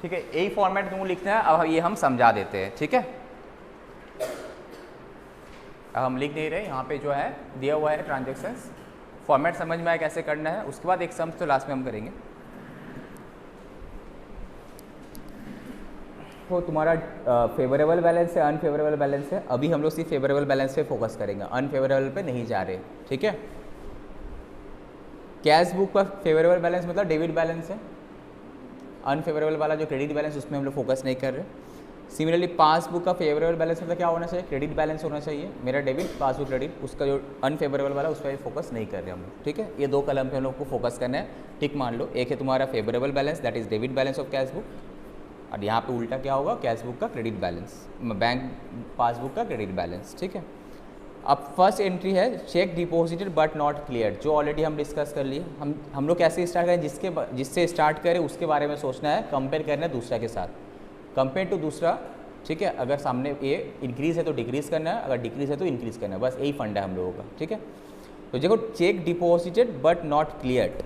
ठीक है। यही फॉर्मेट तुमको लिखना है। अब ये हम समझा देते हैं, ठीक है। अब हम लिख नहीं रहे, यहाँ पे जो है दिया हुआ है ट्रांजेक्शन्स, फॉर्मेट समझ में आया कैसे करना है। उसके बाद एक सम्स तो लास्ट में हम करेंगे। तो तुम्हारा फेवरेबल बैलेंस है, अनफेवरेबल बैलेंस है। अभी हम लोग सिर्फ फेवरेबल बैलेंस पे फोकस करेंगे, अनफेवरेबल पे नहीं जा रहे, ठीक है। कैश बुक पर फेवरेबल बैलेंस मतलब डेबिट बैलेंस है, अनफेवरेबल वाला जो क्रेडिट बैलेंस उसमें हम लोग फोकस नहीं कर रहे। सिमिलरली पासबुक का फेवरेबल बैलेंस मतलब क्या होना चाहिए? क्रेडिट बैलेंस होना चाहिए, मेरा डेबिट पासबुक क्रेडिट, उसका जो अनफेवरेबल वाला उस पर फोकस नहीं कर रहे हम लोग, ठीक है। ये दो कलम पे हम लोग को फोकस करना है, टिक मान लो। एक है तुम्हारा favourable balance, that is debit balance of cash book, और यहाँ पे उल्टा क्या होगा? कैश बुक का क्रेडिट बैलेंस, बैंक पासबुक का क्रेडिट बैलेंस, ठीक है। अब फर्स्ट एंट्री है check deposited but not clear, जो ऑलरेडी हम डिस्कस कर लिए। हम लोग कैसे स्टार्ट करें? जिससे स्टार्ट करें उसके बारे में सोचना है, कंपेयर करना है दूसरा के साथ, कंपेयर टू दूसरा, ठीक है। अगर सामने ये इंक्रीज़ है तो डिक्रीज़ करना है, अगर डिक्रीज़ है तो इंक्रीज़ करना है, बस यही फंड है हम लोगों का, ठीक है। तो देखो check deposited but not clear,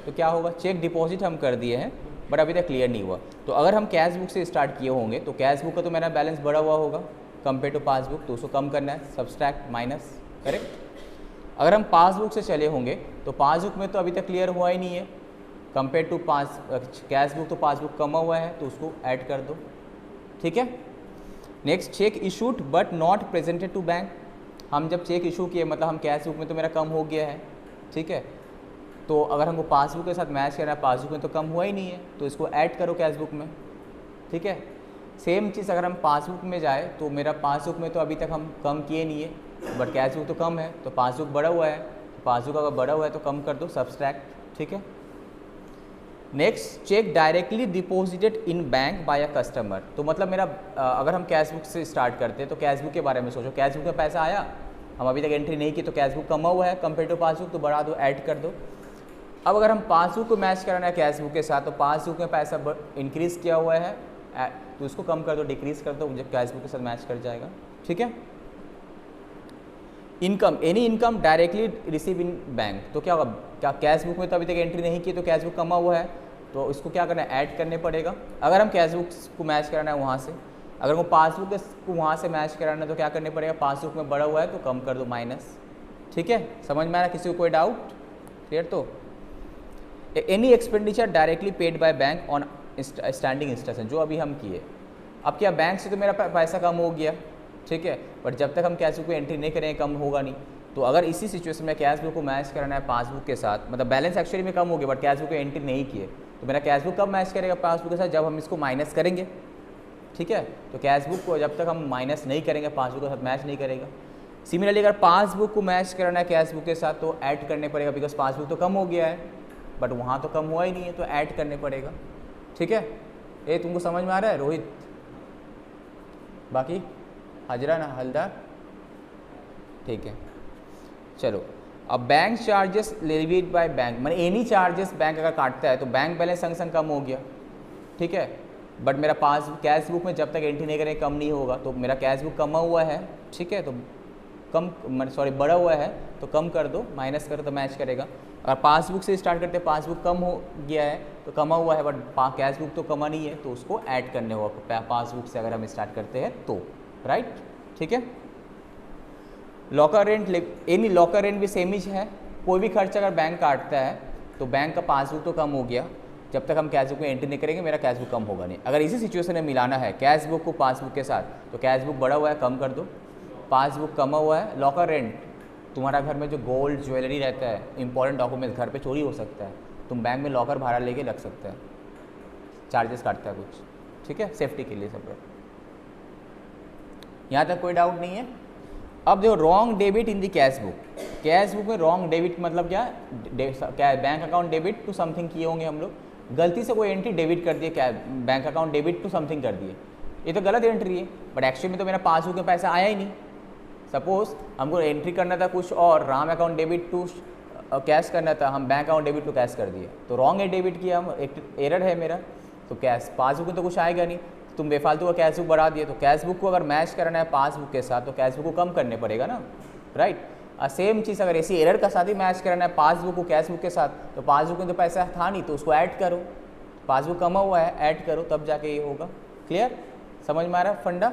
तो क्या होगा? चेक डिपॉजिट हम कर दिए हैं बट अभी तक क्लियर नहीं हुआ। तो अगर हम कैश बुक से स्टार्ट किए होंगे तो कैश बुक का तो मेरा बैलेंस बढ़ा हुआ होगा कंपेयर टू पासबुक, तो उसको कम करना है, सब्सट्रैक्ट माइनस, करेक्ट। अगर हम पासबुक से चले होंगे तो पासबुक में तो अभी तक क्लियर हुआ ही नहीं है कंपेयर टू कैश बुक, तो पासबुक कमा हुआ है तो उसको ऐड कर दो, ठीक है। Next cheque issued but not presented to bank, हम जब चेक इशू किए मतलब हम कैश बुक में तो मेरा कम हो गया है, ठीक है। तो अगर हमको पासबुक के साथ मैच करना है, पासबुक में तो कम हुआ ही नहीं है, तो इसको ऐड करो कैश बुक में, ठीक है। सेम चीज़ अगर हम पासबुक में जाए तो मेरा पासबुक में तो अभी तक हम कम किए नहीं है, बट कैश बुक तो कम है, तो पासबुक बढ़ा हुआ है, पासबुक अगर बढ़ा हुआ है तो कम कर दो, सब्सट्रैक्ट, ठीक है। Next cheque directly deposited in bank by a customer, तो मतलब मेरा अगर हम कैश बुक से स्टार्ट करते हैं तो कैश बुक के बारे में सोचो, कैश बुक में पैसा आया, हम अभी तक एंट्री नहीं की, तो कैश बुक कमा हुआ है कंपेयर टू पासबुक, तो बढ़ा दो, ऐड कर दो। अब अगर हम पासबुक को मैच कराना है कैश बुक के साथ, तो पासबुक में पैसा इंक्रीज़ किया हुआ है, तो उसको कम कर दो, डिक्रीज़ कर दो, जब कैश बुक के साथ मैच कर जाएगा, ठीक है। Income, any income directly receive in bank, तो क्या होगा? क्या कैश बुक में तो अभी तक एंट्री नहीं की, तो कैश बुक कमा हुआ है, तो इसको क्या करना है? ऐड करने पड़ेगा। अगर हम कैश बुक को मैच कराना है वहाँ से, अगर वो पासबुक को वहाँ से मैच कराना है तो क्या करने पड़ेगा? पासबुक में बढ़ा हुआ है तो कम कर दो, माइनस, ठीक है। समझ में आ रहा? किसी को कोई डाउट? क्लियर? तो any expenditure directly paid by bank on standing instruction, जो अभी हम किए। अब क्या बैंक से तो मेरा पैसा कम हो गया, ठीक है, बट जब तक हम कैश बुक को एंट्री नहीं करेंगे कम होगा नहीं। तो अगर इसी सिचुएशन में कैश बुक को मैच करना है पासबुक के साथ, मतलब बैलेंस एक्चुअली में कम हो गया बट कैश बुक को एंट्री नहीं किए, तो मेरा कैश बुक कब मैच करेगा पासबुक के साथ? जब हम इसको माइनस करेंगे, ठीक है। तो कैश बुक को जब तक हम माइनस नहीं करेंगे पासबुक के साथ मैच नहीं करेगा। सिमिलरली अगर पासबुक को मैच करना है कैश बुक के साथ तो ऐड करने पड़ेगा, बिकॉज पासबुक तो कम हो गया है, बट वहाँ तो कम हुआ ही नहीं है, तो ऐड करने पड़ेगा। ठीक है, ये तुमको समझ में आ रहा है रोहित? बाकी हाजरा ना हलदार, ठीक है। चलो, अब bank charges levied by bank, मैंने एनी चार्जेस बैंक अगर काटता है तो बैंक बैलेंस संग संग कम हो गया, ठीक है। बट मेरा पास कैश बुक में जब तक एंट्री नहीं करें कम नहीं होगा, तो मेरा कैश बुक कमा हुआ है, ठीक है, तो कम सॉरी बढ़ा हुआ है तो कम कर दो, माइनस करो तो मैच करेगा। अगर पासबुक से स्टार्ट करते हैं, पासबुक कम हो गया है तो कमा हुआ है, बट कैश बुक तो कमा नहीं है, तो उसको ऐड करने होगा पासबुक से अगर हम स्टार्ट करते हैं तो, राइट, ठीक है। Locker rent, any locker rent भी सेम ही है। कोई भी खर्च अगर बैंक काटता है तो बैंक का पासबुक तो कम हो गया, जब तक हम कैश बुक में एंट्री नहीं करेंगे मेरा कैश बुक कम होगा नहीं। अगर इसी सिचुएशन में मिलाना है कैश बुक को पासबुक के साथ, तो कैश बुक बढ़ा हुआ है कम कर दो, पासबुक कमा हुआ है। लॉकर रेंट, तुम्हारा घर में जो गोल्ड ज्वेलरी रहता है, इंपॉर्टेंट डॉक्यूमेंट्स, घर पे चोरी हो सकता है, तुम बैंक में लॉकर भाड़ा लेके रख सकते हैं, चार्जेस काटता है कुछ, ठीक है, सेफ्टी के लिए सेपरेट। यहाँ तक कोई डाउट नहीं है। अब देखो, wrong debit in the cash book. Cash book में रॉन्ग डेबिट मतलब क्या bank account debit to something किए होंगे हम लोग, गलती से कोई एंट्री डेबिट कर दिए, क्या bank account debit to something कर दिए, ये तो गलत एंट्री है, बट एक्चुअली में तो मेरा पासबुक में पैसा आया ही नहीं। सपोज हमको एंट्री करना था कुछ और, Ram account debit to cash करना था, हम bank account debit to cash कर दिए, तो रॉन्ग है डेबिट किया हम, एक एरर है मेरा, तो कैश पासबुक में तो कुछ आएगा नहीं, तुम बेफालतू का कैश बुक बढ़ा दिए। तो कैश बुक को अगर मैच कराना है पासबुक के साथ तो कैश बुक को कम करने पड़ेगा ना, राइट। सेम चीज़ अगर ऐसी एरर का साथ ही मैच कराना है पासबुक को कैश बुक के साथ, तो पासबुक में तो पैसा था नहीं, तो उसको ऐड करो, पासबुक कमा हुआ है ऐड करो, तब जाके ये होगा। क्लियर, समझ में आ रहा है फंडा?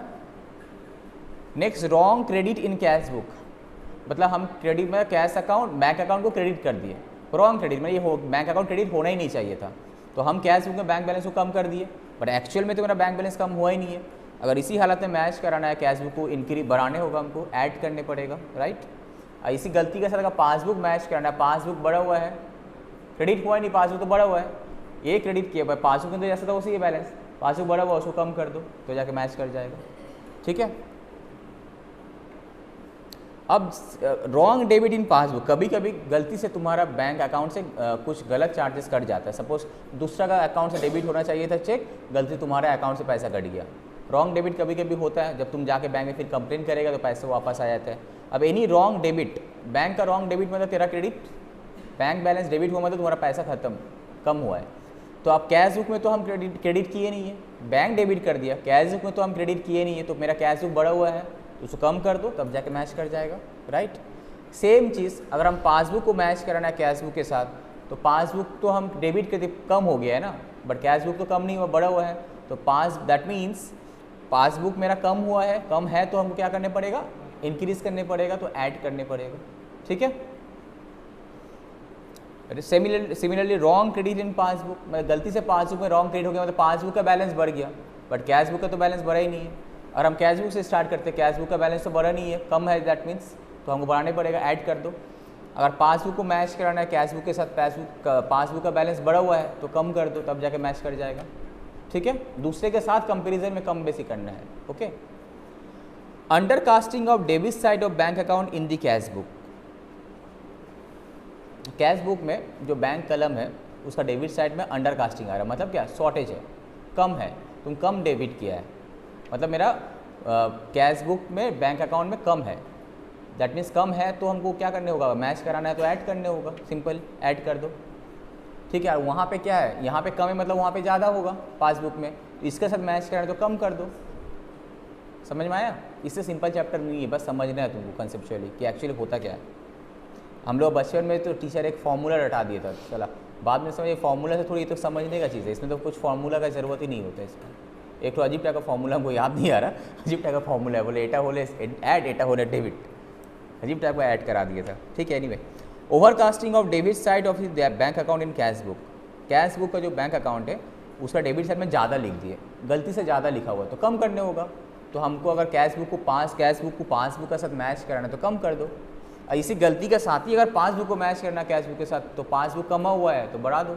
Next, wrong credit in cash book, मतलब हम क्रेडिट में कैश अकाउंट बैंक अकाउंट को क्रेडिट कर दिए, रॉन्ग क्रेडिट में ये बैंक अकाउंट क्रेडिट होना ही नहीं चाहिए था, तो हम कैश बुक में बैंक बैलेंस को कम कर दिए, बट एक्चुअल में तो मेरा बैंक बैलेंस कम हुआ ही नहीं है। अगर इसी हालत में मैच कराना है कैश बुक को इंक्रीज बढ़ाने होगा, हमको ऐड करने पड़ेगा, राइट। इसी गलती के साथ अगर पासबुक मैच कराना है, पासबुक बढ़ा हुआ है, क्रेडिट हुआ ही नहीं, पासबुक तो बढ़ा हुआ है, ये क्रेडिट किया, पासबुक में तो जैसा था उसी बैलेंस, पासबुक बढ़ा हुआ उसको कम कर दो तो जाके मैच कर जाएगा, ठीक है। अब रॉन्ग डेबिट इन पासबुक, कभी कभी गलती से तुम्हारा बैंक अकाउंट से कुछ गलत चार्जेस कट जाता है। सपोज दूसरा का अकाउंट से डेबिट होना चाहिए था चेक, गलती तुम्हारे अकाउंट से पैसा कट गया। रॉन्ग डेबिट कभी कभी होता है, जब तुम जाके बैंक में फिर कंप्लेन करेगा तो पैसे वापस आ जाता है। अब एनी रॉन्ग डेबिट, बैंक का रॉन्ग डेबिट मतलब तेरा क्रेडिट, बैंक बैलेंस डेबिट हुआ मतलब तुम्हारा पैसा खत्म, कम हुआ है। तो आप कैश बुक में तो हम क्रेडिट किए नहीं है, बैंक डेबिट कर दिया, कैश बुक में तो हम क्रेडिट किए नहीं है, तो मेरा कैश बुक बढ़ा हुआ है, उसको कम कर दो तब जाके मैच कर जाएगा, राइट। सेम चीज़ अगर हम पासबुक को मैच कराना है कैश बुक के साथ, तो पासबुक तो हम डेबिट कर दिए, कम हो गया है ना, बट कैश बुक तो कम नहीं हुआ, बढ़ा हुआ है, तो दैट मीन्स पासबुक मेरा कम हुआ है, कम है तो हमको क्या करने पड़ेगा, इंक्रीज करने पड़ेगा, तो ऐड करने पड़ेगा, ठीक है। Similarly wrong credit in passbook, मतलब गलती से पासबुक में रॉन्ग क्रेडिट हो गया, मतलब पासबुक का बैलेंस बढ़ गया, बट कैश बुक का तो बैलेंस बढ़ा ही नहीं है। और हम कैश बुक से स्टार्ट करते हैं, कैश बुक का बैलेंस तो बढ़ा नहीं है, कम है, दैट मीन्स तो हमको बढ़ाने पड़ेगा, ऐड कर दो। अगर पासबुक को मैच कराना है कैश बुक के साथ, पासबुक का बैलेंस बढ़ा हुआ है तो कम कर दो, तब जाके मैच कर जाएगा, ठीक है। दूसरे के साथ कंपेरिजन में कम बेसी करना है, okay. Under casting of debit side of bank account in the cash book, cash book में जो बैंक कलम है उसका डेबिट साइड में अंडर कास्टिंग आ रहा है, मतलब क्या, शॉर्टेज है, कम है, तुम कम डेबिट किया है, मतलब मेरा कैश बुक में बैंक अकाउंट में कम है, दैट मीन्स कम है, तो हमको क्या करने होगा, मैच कराना है तो ऐड करने होगा, सिंपल ऐड कर दो, ठीक है। वहाँ पे क्या है, यहाँ पे कम है मतलब वहाँ पे ज़्यादा होगा पासबुक में, इसके साथ मैच कराना है तो कम कर दो, समझ में आया। इससे सिंपल चैप्टर नहीं है, बस समझना है तुमको कंसेप्चुअली कि एक्चुअली होता क्या है। हम लोग बचपन में तो टीचर एक फार्मूला रटा दिया था, चला बाद में समझ, फार्मूला से थोड़ी तो समझने का चीज़ है, इसमें तो कुछ फार्मूला का ज़रूरत ही नहीं होता है इसमें। एक तो अजीब टाइप का फार्मूला हमको याद नहीं आ रहा, अजीब टाइप का फार्मूला है, बोले एटा होले ऐड, एटा होले डेबिट, अजीब टाइप का ऐड करा दिया था, ठीक है। Anyway, overcasting of debit side of bank account in cash book, cash book का जो बैंक अकाउंट है उसका डेबिट साइड में ज़्यादा लिख दिए, गलती से ज़्यादा लिखा हुआ तो कम करने होगा। तो हमको अगर कैश बुक को पासबुक का साथ मैच कराना तो कम कर दो, इसी गलती के साथ ही अगर पासबुक को मैच करना कैश बुक के साथ तो पासबुक कमा हुआ है तो बढ़ा दो,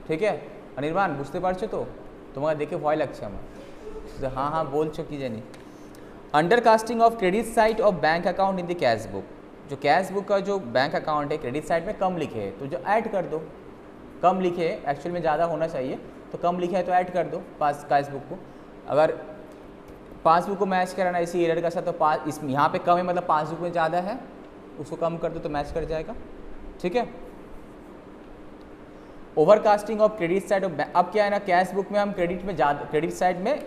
ठीक है। अनिर्बाण बुझते पारছো तो তোমাকে দেখে ভয় লাগছে আমার, हाँ हाँ बोलছো कि जानी। Under casting of credit side of bank account in the cash book, जो कैश बुक का जो बैंक अकाउंट है क्रेडिट साइड में कम लिखे है तो जो ऐड कर दो, कम लिखे एक्चुअल में ज़्यादा होना चाहिए, तो कम लिखा है तो ऐड कर दो पासबुक को। अगर पासबुक को मैच कराना इसी एरर का साथ, तो इस यहाँ पे कम है मतलब पासबुक में ज़्यादा है, उसको कम कर दो तो मैच कर जाएगा। ठीक है। Overcasting of credit side. अब क्या है ना, कैश बुक में हम क्रेडिट साइड में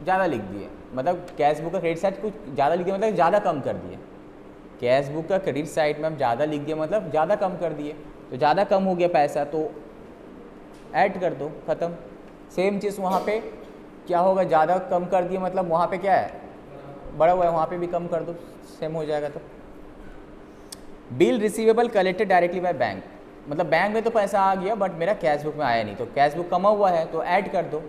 ज़्यादा लिख दिए, मतलब कैश बुक का क्रेडिट साइड कुछ ज़्यादा लिख दिया, मतलब ज़्यादा कम कर दिए। कैश बुक का क्रेडिट साइड में हम ज़्यादा लिख दिया, मतलब ज़्यादा कम कर दिए, तो ज़्यादा कम हो गया पैसा तो ऐड कर दो, ख़त्म। सेम चीज़ वहाँ पे क्या होगा, ज़्यादा कम कर दिए मतलब वहाँ पे क्या है, बड़ा हुआ है, वहाँ पे भी कम कर दो, सेम हो जाएगा। तो bill receivable collected directly by bank, मतलब बैंक में तो पैसा आ गया बट मेरा कैश बुक में आया नहीं, तो कैश बुक कमा हुआ है तो ऐड कर दो।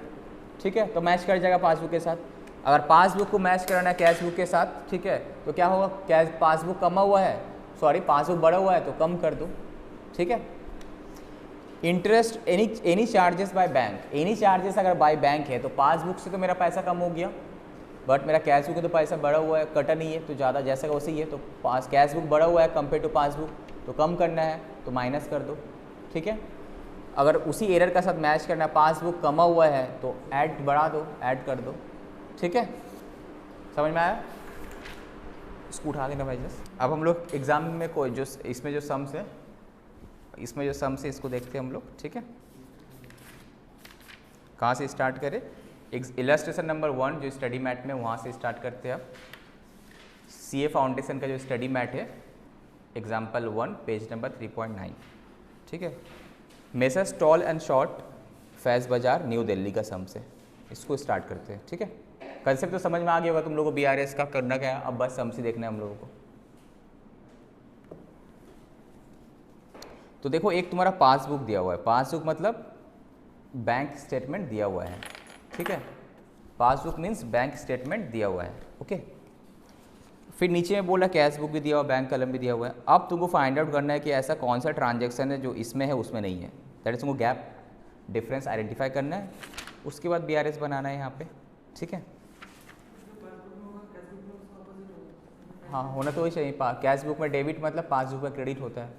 ठीक है, तो मैच कर जाएगा पासबुक के साथ। अगर पासबुक को मैच कराना है कैश बुक के साथ, ठीक है, तो क्या होगा, कैश पासबुक कमा हुआ है, सॉरी पासबुक बढ़ा हुआ है तो कम कर दो। ठीक है। Interest any charges by bank, any charges अगर बाय बैंक है तो पासबुक से तो मेरा पैसा कम हो गया, बट मेरा कैश बुक में तो पैसा बढ़ा हुआ है, कटा नहीं है, तो ज़्यादा जैसा का वैसे ही है, तो कैश बुक बढ़ा हुआ है कंपेयर टू पासबुक, तो कम करना है तो माइनस कर दो। ठीक है। अगर उसी एरर का साथ मैच करना है, पासबुक कमा हुआ है तो ऐड बढ़ा दो, ऐड कर दो। ठीक है, समझ में आया? इसको उठा देना भाई जस्ट। अब हम लोग एग्जाम में कोई जो इसमें जो सम्स है, इसको देखते हैं हम लोग। ठीक है, कहाँ से स्टार्ट करें? इलस्ट्रेशन नंबर 1 जो स्टडी मैट में, वहाँ से स्टार्ट करते हैं। अब सीए फाउंडेशन का जो स्टडी मैट है, एग्जाम्पल 1 पेज नंबर 3.9। ठीक है, मेसर्स टॉल एंड शॉर्ट, फैज़ बाजार, न्यू दिल्ली का सम से इसको स्टार्ट करते हैं। ठीक है, कंसेप्ट तो समझ में आ गया होगा तुम लोगों को, बीआरएस का करना क्या है, अब बस सम से देखना है हम लोगों को। तो देखो, एक तुम्हारा पासबुक दिया हुआ है, पासबुक मतलब बैंक स्टेटमेंट दिया हुआ है। ठीक है, पासबुक मीन्स बैंक स्टेटमेंट दिया हुआ है। ओके, फिर नीचे में बोला कैश बुक भी दिया हुआ, बैंक कलम भी दिया हुआ है। अब तुमको फाइंड आउट करना है कि ऐसा कौन सा ट्रांजैक्शन है जो इसमें है उसमें नहीं है, दैट इज तुमको गैप डिफरेंस आइडेंटिफाई करना है, उसके बाद बीआरएस बनाना है यहाँ पे। ठीक है, हाँ होना तो वही चाहिए। कैश बुक में डेबिट मतलब पासबुक में क्रेडिट होता है,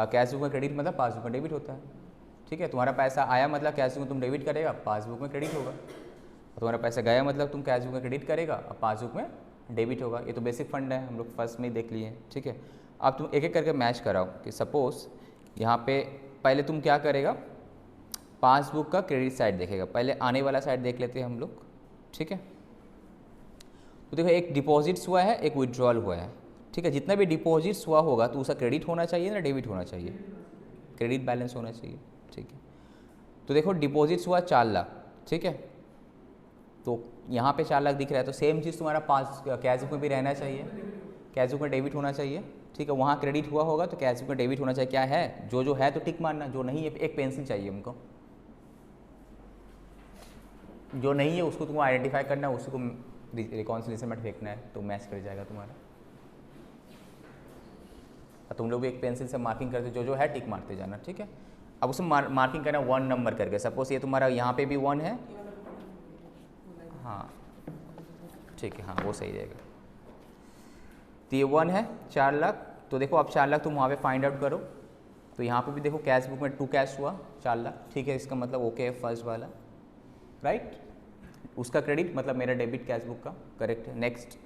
कैश बुक में क्रेडिट मतलब पासबुक में डेबिट होता है। ठीक है, तुम्हारा पैसा आया मतलब कैश बुक में तुम डेबिट करेगा, पासबुक में क्रेडिट होगा। तुम्हारा पैसा गया मतलब तुम कैश बुक में क्रेडिट करेगा और पासबुक में डेबिट होगा। ये तो बेसिक फंड है, हम लोग फर्स्ट में ही देख लिए। ठीक है, अब तुम एक एक करके मैच कराओ कि सपोज यहाँ पे पहले तुम क्या करेगा, पासबुक का क्रेडिट साइड देखेगा, पहले आने वाला साइड देख लेते हैं हम लोग। ठीक है, तो देखो एक डिपॉजिट्स हुआ है, एक विड्रॉल हुआ है। ठीक है, जितना भी डिपॉजिट्स हुआ होगा तो उसका क्रेडिट होना चाहिए ना डेबिट होना चाहिए, क्रेडिट बैलेंस होना चाहिए। ठीक है, तो देखो डिपॉजिट्स हुआ 4 लाख। ठीक है, तो यहाँ पे 4 लाख दिख रहा है, तो सेम चीज़ तुम्हारा कैश बुक में भी रहना चाहिए, कैश बुक में डेबिट होना चाहिए। ठीक है, वहाँ क्रेडिट हुआ होगा तो कैश बुक में डेबिट होना चाहिए। क्या है, जो है तो टिक मारना, जो नहीं है एक पेंसिल चाहिए हमको, जो नहीं है उसको तुमको आइडेंटिफाई करना है, उसको रिकॉन्सिलिएशन में फेंकना है तो मैच कर जाएगा तुम्हारा। तुम लोग भी एक पेंसिल से मार्किंग करते, जो है टिक मारते जाना। ठीक है, अब उसमें मार्किंग करना 1 नंबर करके, सपोज ये तुम्हारा यहाँ पे भी 1 है, हाँ ठीक है, हाँ वो सही रहेगा। तो ये 1 है 4 लाख, तो देखो अब 4 लाख तुम वहाँ पे फाइंड आउट करो, तो यहाँ पे भी देखो कैश बुक में 2 कैश हुआ 4 लाख। ठीक है, इसका मतलब ओके है फर्स्ट वाला, राइट। उसका क्रेडिट मतलब मेरा डेबिट कैश बुक का, करेक्ट है। नेक्स्ट,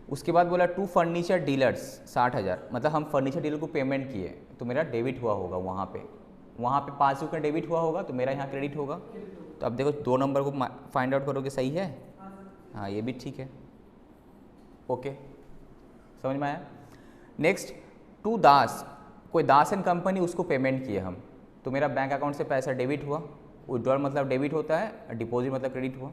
उसके बाद बोला 2 फर्नीचर डीलर्स 60,000, मतलब हम फर्नीचर डीलर को पेमेंट किए तो मेरा डेबिट हुआ होगा वहाँ पे पासबुक में डेबिट हुआ होगा तो मेरा यहाँ क्रेडिट होगा। तो अब देखो 2 नंबर को फाइंड आउट करोगे, सही है, हाँ ये भी ठीक है, ओके समझ में आया। नेक्स्ट, 2 दास, कोई दास एंड कंपनी, उसको पेमेंट किए हम, तो मेरा बैंक अकाउंट से पैसा डेबिट हुआ, विड्रॉल मतलब डेबिट होता है, डिपॉजिट मतलब क्रेडिट हुआ।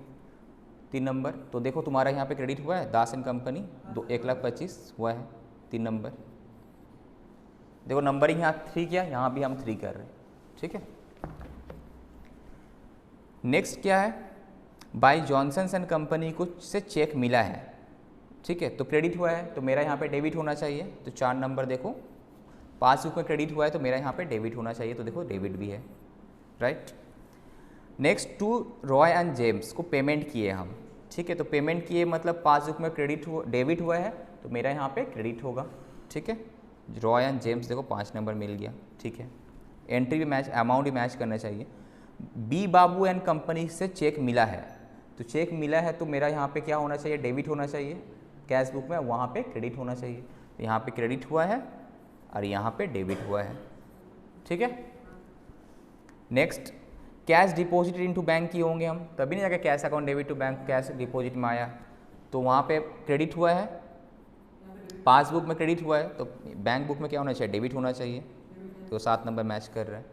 3 नंबर, तो देखो तुम्हारा यहाँ पे क्रेडिट हुआ है दास एंड कंपनी 1,25,000 हुआ है 3 नंबर। देखो नंबरिंग यहाँ 3 किया, यहाँ भी हम 3 कर रहे हैं। ठीक है, नेक्स्ट क्या है, बाय जॉनसन एंड कंपनी को से चेक मिला है। ठीक है, तो क्रेडिट हुआ है तो मेरा यहाँ पे डेबिट होना चाहिए, तो 4 नंबर देखो, पासबुक में क्रेडिट हुआ है तो मेरा यहाँ पे डेबिट होना चाहिए, तो देखो डेबिट भी है, right. Next, 2 Roy and James को पेमेंट किए हम। ठीक है, तो पेमेंट किए मतलब पासबुक में क्रेडिट हुआ, डेबिट हुआ है तो मेरा यहाँ पे क्रेडिट होगा। ठीक है, रॉय एंड जेम्स देखो 5 नंबर मिल गया। ठीक है, एंट्री भी मैच, अमाउंट भी मैच करना चाहिए। बी बाबू एंड कंपनी से चेक मिला है, तो चेक मिला है तो मेरा यहाँ पे क्या होना चाहिए, डेबिट होना चाहिए कैश बुक में, वहाँ पे क्रेडिट होना चाहिए। तो यहाँ पे क्रेडिट हुआ है और यहाँ पे डेबिट हुआ है, ठीक है। Next, cash deposited into bank किए होंगे हम, तभी नहीं जाकर cash account debit to bank cash deposit में आया, तो वहाँ पे क्रेडिट हुआ है, पासबुक में क्रेडिट हुआ है, तो बैंक बुक में क्या होना चाहिए, डेबिट होना चाहिए, तो 7 नंबर मैच कर रहा है।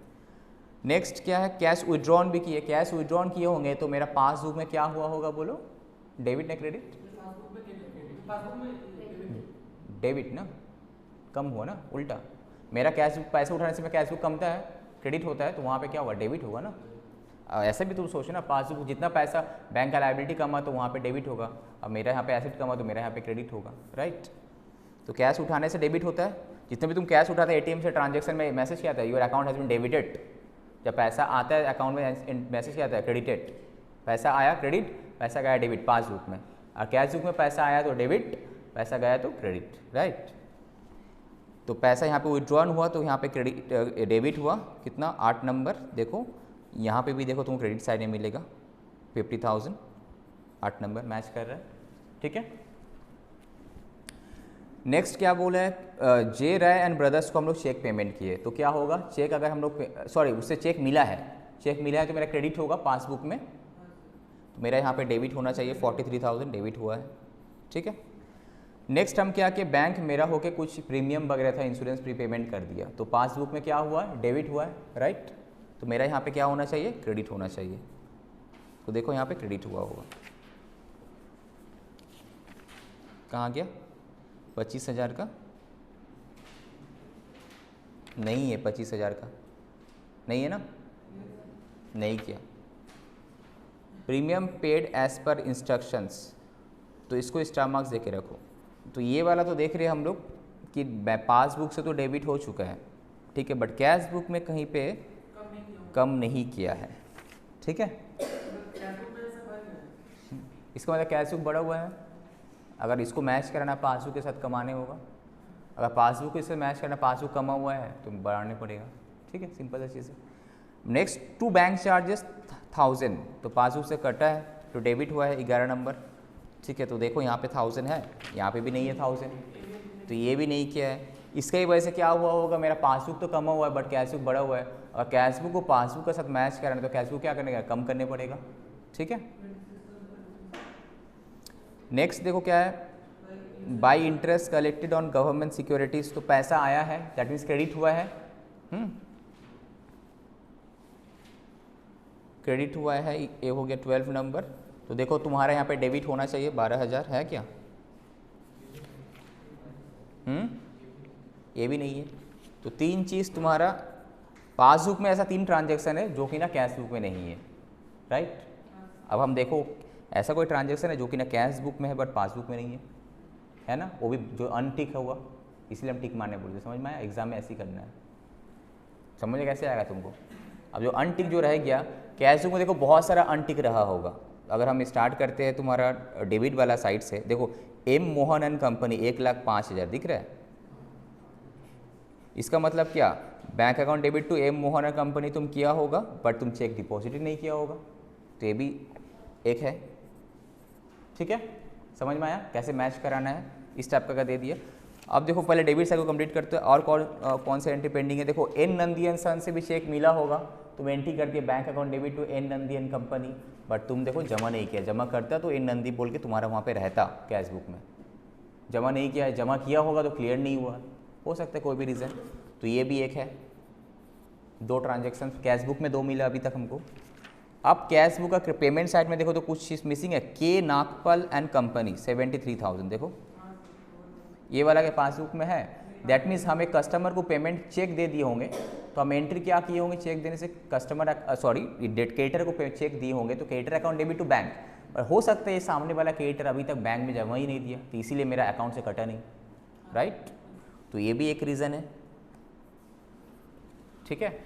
नेक्स्ट क्या है, कैश विड्रॉन भी किए, कैश विड्रॉन किए होंगे तो मेरा पासबुक में क्या हुआ होगा, बोलो, डेबिट ना क्रेडिट, डेबिट ना, कम हुआ ना, उल्टा मेरा कैश बुक पैसे उठाने से मैं कैश बुक कमता है, क्रेडिट होता है, तो वहाँ पे क्या हुआ, डेबिट होगा ना। ऐसे भी तुम सोचो ना, पासबुक जितना पैसा बैंक का लायबिलिटी कमा तो वहाँ पे डेबिट होगा, अब मेरा यहाँ पे एसेट कमा तो मेरा यहाँ पे क्रेडिट होगा, राइट। तो कैश उठाने से डेबिट होता है, जितने भी तुम कैश उठाते हैं एटीएम से, ट्रांजैक्शन में मैसेज क्या आता है, your account has been debited. जब पैसा आता है अकाउंट में मैसेज क्या आता है, क्रेडिटेड, पैसा आया क्रेडिट, पैसा गया डेबिट पासबुक में, और कैश बुक में पैसा आया तो डेबिट, पैसा गया तो क्रेडिट, राइट। तो पैसा यहाँ पे विड्रॉन हुआ तो यहाँ पे क्रेडिट डेबिट हुआ, कितना, 8 नंबर। देखो यहाँ पे भी देखो तुमको क्रेडिट साइड में मिलेगा 50,000, 8 नंबर मैच कर रहा है, ठीक है। नेक्स्ट क्या बोला है, जे राय एंड ब्रदर्स को हम लोग चेक पेमेंट किए, तो क्या होगा, चेक अगर हम लोग सॉरी उससे चेक मिला है, चेक मिला है तो मेरा क्रेडिट होगा पासबुक में, तो मेरा यहाँ पे डेबिट होना चाहिए, 43,000 डेबिट हुआ है, ठीक है। नेक्स्ट हम क्या कि बैंक मेरा होके कुछ प्रीमियम वगैरह था, इंश्योरेंस प्रीपेमेंट कर दिया, तो पासबुक में क्या हुआ, डेबिट हुआ है, राइट। तो मेरा यहाँ पे क्या होना चाहिए, क्रेडिट होना चाहिए, तो देखो यहाँ पे क्रेडिट हुआ होगा, कहाँ गया, 25,000 का नहीं है, 25,000 का नहीं है ना, नहीं किया। Premium paid as per instructions, तो इसको स्टार मार्क्स दे के रखो। तो ये वाला तो देख रहे हैं हम लोग कि पासबुक से तो डेबिट हो चुका है, ठीक है, बट कैश बुक में कहीं पे कम नहीं किया है, ठीक है। इसका मतलब कैश बुक बढ़ा हुआ है, अगर इसको मैच कराना पासबुक के साथ कमाने होगा, अगर पासबुक इससे मैच करना पासबुक कमा हुआ है तो बढ़ाने पड़ेगा, ठीक है, सिंपल सी चीज़ है। नेक्स्ट, टू बैंक चार्जेस 1000, तो पासबुक से कटा है तो डेबिट हुआ है 11 नंबर, ठीक है। तो देखो यहाँ पे 1000 है, यहाँ पे भी नहीं है 1000, तो ये भी नहीं किया है। इसके ही वजह से क्या हुआ होगा, मेरा पासबुक तो कमा हुआ है बट कैश बुक बढ़ा हुआ है, और कैश बुक को पासबुक के साथ मैच कराना तो कैश बुक क्या करने का, कम करने पड़ेगा, ठीक है। नेक्स्ट देखो क्या है, by interest collected on government securities, तो पैसा आया है, दैट मीन्स क्रेडिट हुआ है, क्रेडिट हुआ है, ये हो गया 12 नंबर। तो देखो तुम्हारा यहाँ पे डेबिट होना चाहिए 12,000, है क्या, ये भी नहीं है। तो 3 चीज़ तुम्हारा पासबुक में, ऐसा 3 ट्रांजैक्शन है जो कि ना कैश बुक में नहीं है, राइट। अब हम देखो ऐसा कोई ट्रांजैक्शन है जो कि ना कैश बुक में है बट पासबुक में नहीं है ना, वो भी जो अनटिक हुआ, इसलिए हम टिक मारने बोलते, समझ में आया, एग्जाम में ऐसे ही करना है, समझ कैसे आएगा तुमको। अब जो अनटिक जो रह गया, कैश बुक में देखो बहुत सारा अनटिक रहा होगा। अगर हम स्टार्ट करते हैं तुम्हारा डेबिट वाला साइड से, देखो एम मोहन एंड कंपनी 1,05,000 दिख रहा है, इसका मतलब क्या, bank account debit to M Mohan and company तुम किया होगा बट तुम चेक डिपॉजिट नहीं किया होगा, तो ये भी एक है, ठीक है। समझ में आया कैसे मैच कराना है, इस टाइप का दे दिया। अब देखो पहले डेबिट साइड को कंप्लीट करते हैं, और कौन सा एंट्री पेंडिंग है, देखो एन नंदी एंड सन से भी चेक मिला होगा, तुम एंट्री कर दिए bank account debit to N Nandi and company, but तुम देखो जमा नहीं किया, जमा करता तो एन नंदी बोल के तुम्हारा वहाँ पे रहता कैश बुक में, जमा नहीं किया है, जमा किया होगा तो क्लियर नहीं हुआ, हो सकता है कोई भी रीज़न, तो ये भी एक है। 2 ट्रांजेक्शन कैश बुक में 2 मिला अभी तक हमको। अब कैश बुक का पेमेंट साइड में देखो तो कुछ चीज़ मिसिंग है, के नागपाल एंड कंपनी 73,000, देखो ये वाला के पासबुक में है, दैट मीन्स हमें कस्टमर को पेमेंट चेक दे दिए होंगे, तो हम एंट्री क्या किए होंगे, चेक देने से कस्टमर सॉरी क्रेडिटर को चेक दिए होंगे, तो creditor account debit to bank, और हो सकता है ये सामने वाला क्रेडिटर अभी तक बैंक में जमा ही नहीं दिया, तो इसीलिए मेरा अकाउंट से कटा नहीं, राइट। तो ये भी एक रीज़न है, ठीक है।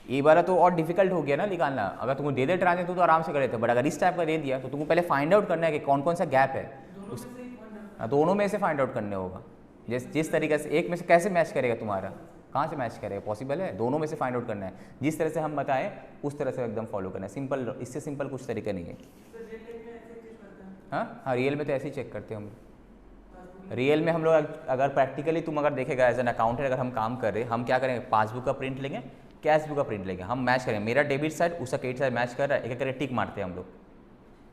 ये वाला तो और डिफिकल्ट हो गया ना निकालना, अगर तुमको दे दे ट्रांजेक्शन तो आराम से कर लेते, बट अगर इस टाइप का दे दिया तो तुमको पहले फाइंड आउट करना है कि कौन कौन सा गैप है, दोनों में से फाइंड आउट करने होगा, जिस तरीके से एक में से कैसे मैच करेगा तुम्हारा, कहाँ से मैच करेगा, पॉसिबल है? दोनों में से फाइंड आउट करना है, जिस तरह से हम बताएं उस तरह से एकदम फॉलो करना है, सिंपल, इससे सिंपल कुछ तरीका नहीं है। हाँ, रियल में तो ऐसे ही चेक करते हैं हम। रियल में हम लोग अगर प्रैक्टिकली तुम अगर देखेगा एज एन अकाउंटेंट, अगर हम काम कर रहे हैं, हम क्या करेंगे, पासबुक का प्रिंट लेंगे, कैश बुक का प्रिंट लेंगे, हम मैच करेंगे, मेरा डेबिट साइड उसका क्रेडिट साइड मैच कर रहा है, एक करके टिक मारते हैं हम लोग,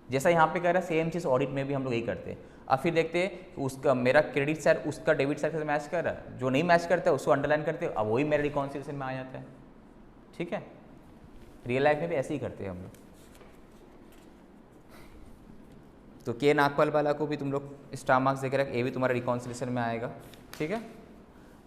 जैसा यहाँ पे कर रहा है सेम चीज़ ऑडिट में भी हम लोग यही करते हैं। अब फिर देखते हैं कि उसका मेरा क्रेडिट साइड उसका डेबिट साइड से मैच कर रहा है, जो नहीं मैच करता है उसको अंडरलाइन करते हैं, अब वही मेरे रिकॉन्सिलिएशन में आ जाता है। ठीक है, रियल लाइफ में भी ऐसे ही करते हैं हम लोग। तो के नागपाल वाला को भी तुम लोग स्टार मार्क्स देकर रख, ये भी तुम्हारा रिकॉन्सिलिएशन में आएगा। ठीक है,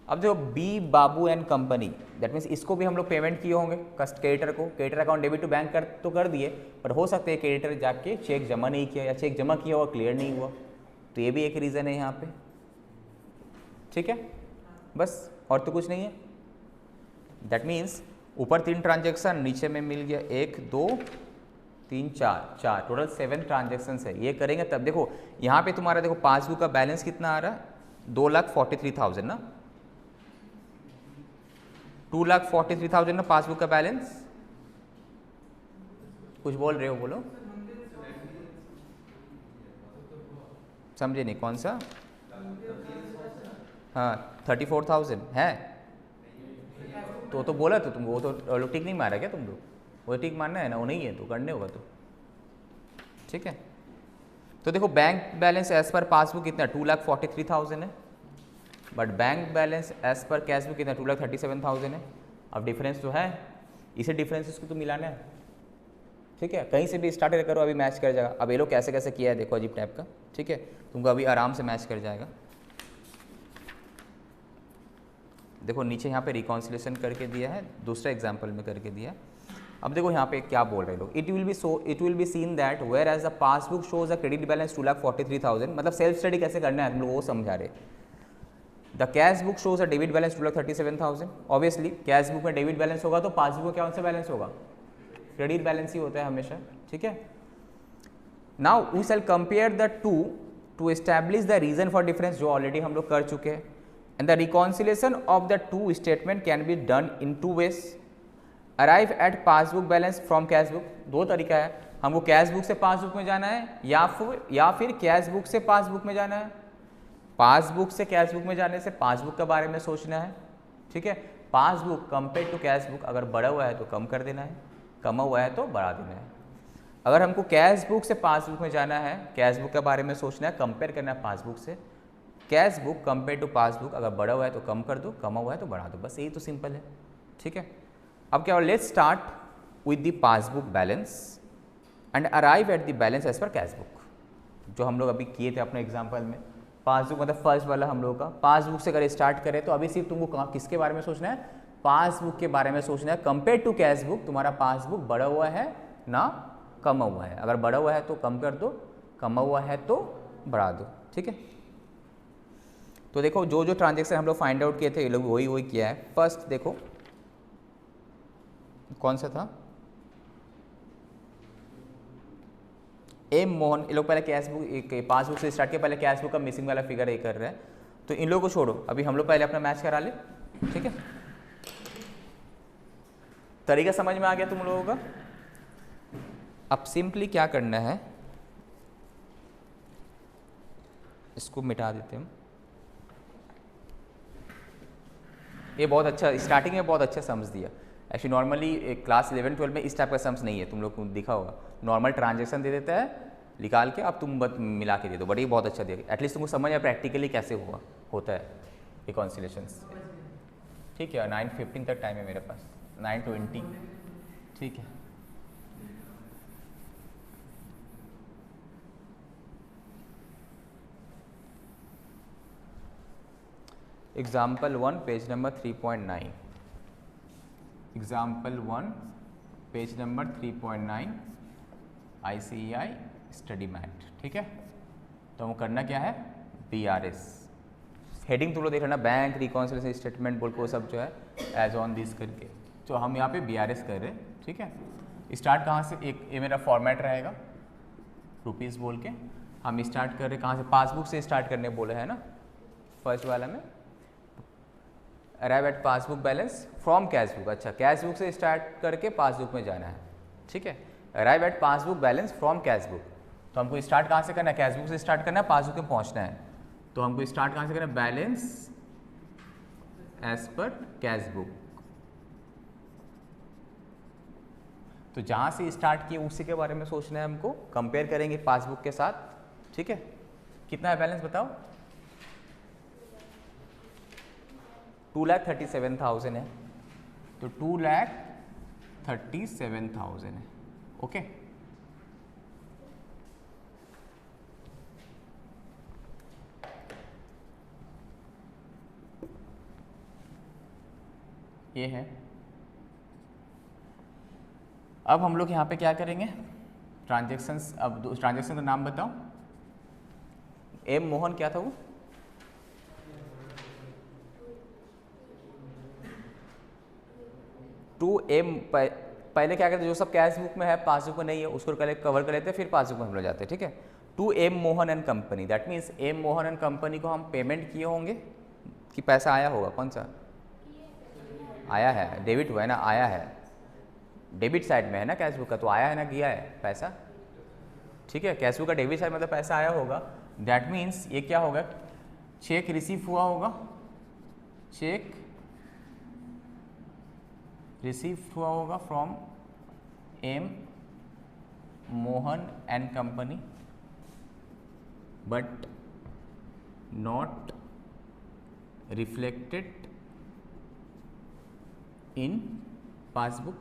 अब जो B Babu and company, that means इसको भी हम लोग पेमेंट किए होंगे क्रेडिटर को, creditor account debit to bank कर दिए, पर हो सकता है क्रेडिटर जाके चेक जमा नहीं किया या चेक जमा किया हुआ क्लियर नहीं हुआ, तो ये भी एक रीज़न है यहाँ पे। ठीक है, बस और तो कुछ नहीं है। दैट मीन्स ऊपर 3 ट्रांजेक्शन, नीचे में मिल गया 1 2 3 4 टोटल 7 ट्रांजेक्शन है। ये करेंगे तब देखो यहाँ पे तुम्हारा देखो पासबुक का बैलेंस कितना आ रहा है, 2,43,000 ना, 2,43,000 ना पासबुक का बैलेंस। कुछ बोल रहे हो, बोलो, समझे नहीं, कौन सा? हाँ 34,000 है, तो बोला तो तुम, वो तो लोग टिक नहीं मारा क्या तुम लोग? वो टिक मारना है ना, वो नहीं है तो करने होगा तो। ठीक है, तो देखो bank balance as per passbook कितना 2,43,000 है, but bank balance as per cash book कितना 2,37,000 है। अब डिफरेंस तो है, इसे डिफरेंसेस को तो मिलाना है। ठीक है, कहीं से भी स्टार्ट करो, अभी मैच कर जाएगा। अब ये लोग कैसे कैसे किया है देखो, अजीब टाइप का। ठीक है, तुमको अभी आराम से मैच कर जाएगा। देखो नीचे यहाँ पे रिकॉन्सिलेशन करके दिया है, दूसरा एग्जाम्पल में करके दिया है। अब देखो यहाँ पे क्या बोल रहे लोग, it will be seen that whereas the passbook shows a credit balance 2,43,000, मतलब सेल्फ स्टडी कैसे करना है हम लोग वो समझा रहे। The cash book shows a debit balance 2,37,000, obviously cash book में डेबिट बैलेंस होगा तो पासबुक में कौन सा बैलेंस होगा, क्रेडिट बैलेंस ही होता है हमेशा। ठीक है, now we shall compare the two establish the reason for difference, जो ऑलरेडी हम लोग कर चुके हैं। And the reconciliation of the two statement can be done in 2 ways। Arrive at passbook balance from cash book, 2 तरीका है, हमको कैश बुक से पासबुक में जाना है या फिर कैश बुक से पासबुक में जाना है। पासबुक से कैश बुक में जाने से पासबुक के बारे में सोचना है। ठीक है, passbook compare to cash book, अगर बढ़ा हुआ है तो कम कर देना है, कमा हुआ है तो बढ़ा देना है। अगर हमको कैश बुक से पासबुक में जाना है, कैश बुक के बारे में सोचना है, कंपेयर करना है पासबुक से, cash book compare to passbook, अगर बढ़ा हुआ है तो कम कर दो, कमा हुआ है तो बढ़ा दो, बस यही तो सिंपल है। ठीक है, अब क्या, let's start with the passbook balance and arrive at the balance as per cash book, जो हम लोग अभी किए थे अपने एग्जाम्पल में। पासबुक मतलब फर्स्ट वाला हम लोग का, पासबुक से अगर स्टार्ट करें तो अभी सिर्फ तुमको किसके बारे में सोचना है, पासबुक के बारे में सोचना है। कंपेयर टू कैश बुक, तुम्हारा पासबुक बढ़ा हुआ है ना कमा हुआ है, अगर बढ़ा हुआ है तो कम कर दो, कमा हुआ है तो बढ़ा दो। ठीक है, तो देखो जो जो ट्रांजेक्शन हम लोग फाइंड आउट किए थे ये लोग वही किया है। फर्स्ट देखो कौन सा था, एम मोहन, ये लोग पहले कैश बुक पासबुक से स्टार्ट किया, पहले कैश बुक का मिसिंग वाला फिगर ये कर रहे हैं, तो इन लोगों को छोड़ो, अभी हम लोग पहले अपना मैच करा ले। ठीक है, तरीका समझ में आ गया तुम लोगों का। अब सिंपली क्या करना है, इसको मिटा देते हम। ये बहुत अच्छा स्टार्टिंग में बहुत अच्छा समझ दिया। एक्चुअली नॉर्मली क्लास 11-12 में इस टाइप का सम्स नहीं है, तुम लोग को दिखा होगा, नॉर्मल ट्रांजेक्शन दे देता है निकाल के, अब तुम मिला के दे दो, बट ये बहुत अच्छा दिया, एटलीस्ट तुमको समझ आया प्रैक्टिकली कैसे होता है रिकॉन्सिलेशंस। ठीक है, 9:15 तक टाइम है मेरे पास, 9:20। ठीक है, example 1 page number 3.9, example 1 page number 3.9 ICAI study mat. ठीक है, तो हम करना क्या है, BRS हेडिंग तुम लोग देख लेना, बैंक रिकॉन्सिलेशन स्टेटमेंट बोल के वो सब जो है एज ऑन दिस करके, तो हम यहाँ पे BRS कर रहे हैं। ठीक है, स्टार्ट कहाँ से, एक ये मेरा फॉर्मेट रहेगा रुपीज़ बोल के, हम स्टार्ट कर रहे कहाँ से, पासबुक से स्टार्ट करने बोले है ना फर्स्ट वाला में। Arrive at passbook balance from cash book. अच्छा, कैश बुक से स्टार्ट करके पासबुक में जाना है, ठीक है। Arrive at passbook balance from cash book, तो हमको स्टार्ट कहाँ से करना है? कैश बुक से स्टार्ट करना है, पासबुक में पहुँचना है। तो हमको स्टार्ट कहाँ से करना है? Balance as per cash book. तो जहाँ से स्टार्ट किए उसी के बारे में सोचना है हमको, कंपेयर करेंगे पासबुक के साथ, ठीक है। कितना है बैलेंस बताओ? 2,37,000 है, तो 2,37,000 है, ओके। ये है। अब हम लोग यहाँ पे क्या करेंगे? ट्रांजेक्शन्स, अब ट्रांजेक्शन का नाम बताओ। एम मोहन क्या था वो? टू एम पहले क्या करते, जो सब कैश बुक में है पासबुक में नहीं है उसको कवर कर लेते, फिर पासबुक में हम लोग जाते हैं, ठीक है। To M Mohan and company, that means M Mohan and company को हम पेमेंट किए होंगे कि पैसा आया होगा? कौन सा आया है? डेबिट हुआ है ना, आया है, डेबिट साइड में है ना कैश बुक का, तो आया है ना, गया है पैसा, ठीक है। कैश बुक का डेबिट साइड मतलब पैसा आया होगा, दैट मीन्स ये क्या होगा? चेक रिसीव हुआ होगा, चेक रिसीव हुआ होगा from M Mohan and company, but not reflected in passbook,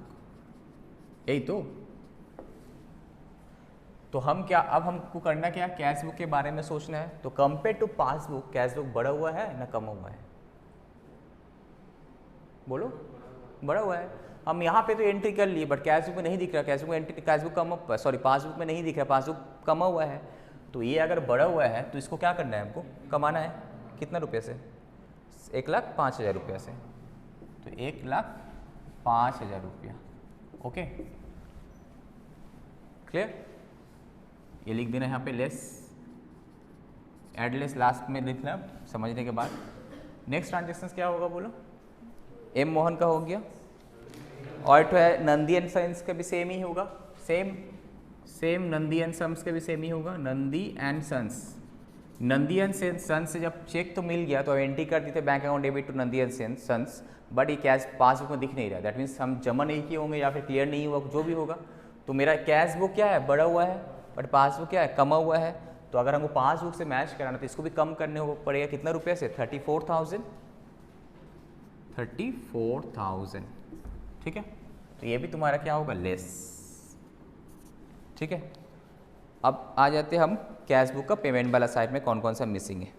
यही तो हम क्या, अब हमको करना क्या? कैश बुक के बारे में सोचना है। तो compare to passbook cash book बढ़ा हुआ है ना कम हुआ है? बोलो, बढ़ा हुआ है। हम यहाँ पे तो एंट्री कर लिए, बट कैश बुक में नहीं दिख रहा, कैश बुक में एंट्री, कैश बुक कम, सॉरी पासबुक में नहीं दिख रहा, पासबुक कमा हुआ है। तो ये अगर बढ़ा हुआ है तो इसको क्या करना है? हमको कमाना है। कितना रुपये से? 1,05,000 रुपया से, तो 1,05,000 रुपया, ओके, क्लियर। ये लिख देना यहाँ पे, लेस, एड लेस लास्ट में लिखना समझने के बाद। नेक्स्ट ट्रांजेक्शन क्या होगा बोलो? एम मोहन का हो गया, और तो है नंदी एंड सन्स का भी सेम ही होगा, सेम नंदी एंड सन्स का भी सेम ही होगा, Nandi and sons. Nandi and sons से जब चेक तो मिल गया तो एंट्री कर दी थी bank account debit to Nandi and sons, but ये कैश पासबुक में दिख नहीं रहा, दैट मीन्स हम जमा नहीं किए होंगे या फिर क्लियर नहीं हुआ, जो भी होगा। तो मेरा कैश बुक क्या है? बढ़ा हुआ है, बट पासबुक क्या है? कमा हुआ है। तो अगर हमको पासबुक से मैच कराना तो इसको भी कम करने हो पड़ेगा, कितना रुपये से? 34,000, ठीक है। तो ये भी तुम्हारा क्या होगा? लेस, ठीक है। अब आ जाते हैं हम कैश बुक का पेमेंट वाला साइड में, कौन कौन सा मिसिंग है।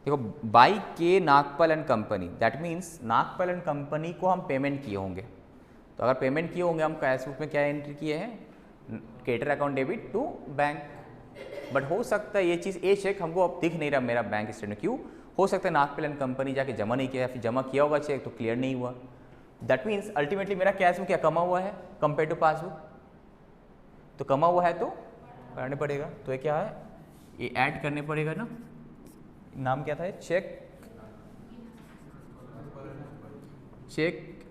देखो, बाई के Nagpal and company, that means Nagpal and company को हम पेमेंट किए होंगे। तो अगर पेमेंट किए होंगे, हम कैश बुक में क्या एंट्री किए हैं? Creditor account debit to bank, but हो सकता है ये चीज़, ये चेक हमको अब दिख नहीं रहा मेरा बैंक स्टेटमेंट, क्यों? हो सकता है नागपाल एंड कंपनी जाके जमा नहीं किया, या फिर जमा किया होगा चेक तो क्लियर नहीं हुआ। दैट मीन्स अल्टीमेटली मेरा कैश बुक क्या कमा हुआ है कंपेयर टू पासबुक, तो कमा हुआ है तो करने पड़ेगा। तो ये क्या है? ये ऐड करने पड़ेगा ना, नाम क्या था? Cheque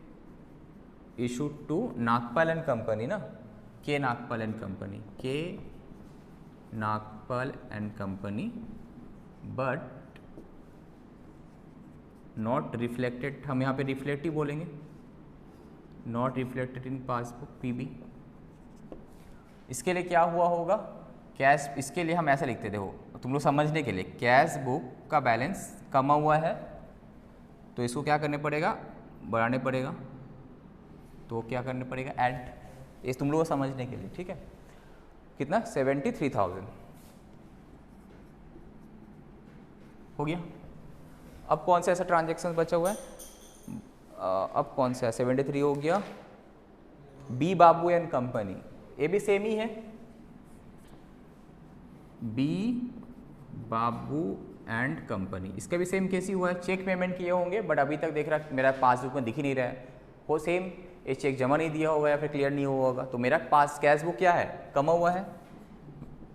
issue to Nagpal and company ना, K Nagpal and company, K Nagpal and company, but not reflected, हम यहाँ पे रिफ्लेक्ट ही बोलेंगे, not reflected in passbook PB. इसके लिए क्या हुआ होगा? कैश, इसके लिए हम ऐसा लिखते थे, हो तुम लोग समझने के लिए, कैश बुक का बैलेंस कमा हुआ है तो इसको क्या करने पड़ेगा? बढ़ाने पड़ेगा। तो क्या करने पड़ेगा? ऐड, ये तुम लोग को समझने के लिए, ठीक है। कितना? 73,000 हो गया। अब कौन सा ऐसा ट्रांजेक्शन बचा हुआ है? अब कौन सा है? 73 हो गया। बी बाबू एंड कंपनी, ये भी सेम ही है, बी बाबू एंड कंपनी, इसका भी सेम केस ही हुआ है। चेक पेमेंट किए होंगे, बट अभी तक देख रहा मेरा पासबुक में दिख ही नहीं रहा है, वो सेम, ये चेक जमा नहीं दिया होगा या फिर क्लियर नहीं हुआ होगा। तो मेरा पास कैश बुक क्या है? कमा हुआ है,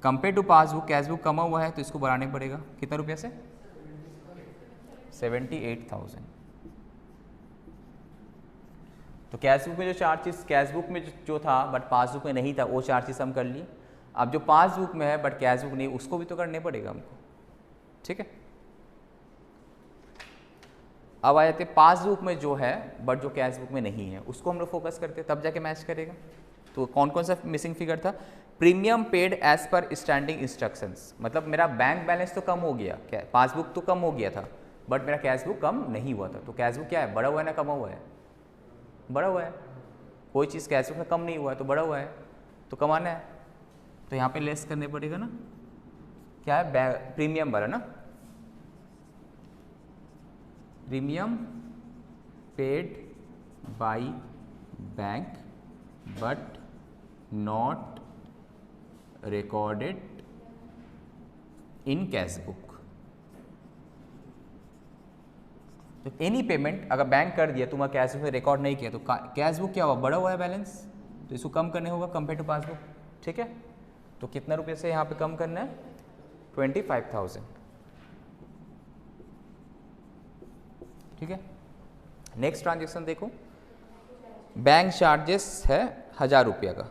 compare to passbook cash book कमा हुआ है, तो इसको बढ़ाने पड़ेगा। कितना रुपये से? 78,000, तो कैश बुक में जो 4 चीज़ कैश बुक में जो था बट पासबुक में नहीं था, वो 4 चीज़ हम कर लिए। अब जो पासबुक में है बट कैश बुक नहीं, उसको भी तो करने पड़ेगा हमको, ठीक है। अब आ जाते पासबुक में जो है बट जो कैश बुक में नहीं है, उसको हम लोग फोकस करते हैं, तब जाके मैच करेगा। तो कौन कौन सा मिसिंग फिगर था? Premium paid as per standing instructions, मतलब मेरा बैंक बैलेंस तो कम हो गया, क्या पासबुक तो कम हो गया था बट मेरा कैश बुक कम नहीं हुआ था। तो कैश बुक क्या है, बढ़ा हुआ है ना कमा हुआ है? बढ़ा हुआ है। कोई चीज़ कैश बुक में कम नहीं हुआ है तो बढ़ा हुआ है, तो कमाना है, तो यहाँ पे लेस करने पड़ेगा ना। क्या है? प्रीमियम वाला ना, premium paid by bank but not recorded in cash book. तो एनी पेमेंट अगर बैंक कर दिया, तुम्हारा कैश बुक में रिकॉर्ड नहीं किया, तो कैश बुक क्या हुआ, बढ़ा हुआ है बैलेंस, तो इसको कम करने होगा कंपेयर टू पासबुक, ठीक है। तो कितना रुपये से यहाँ पे कम करना है? 25,000, ठीक है। नेक्स्ट ट्रांजेक्शन देखो, बैंक चार्जेस है 1000 रुपया का,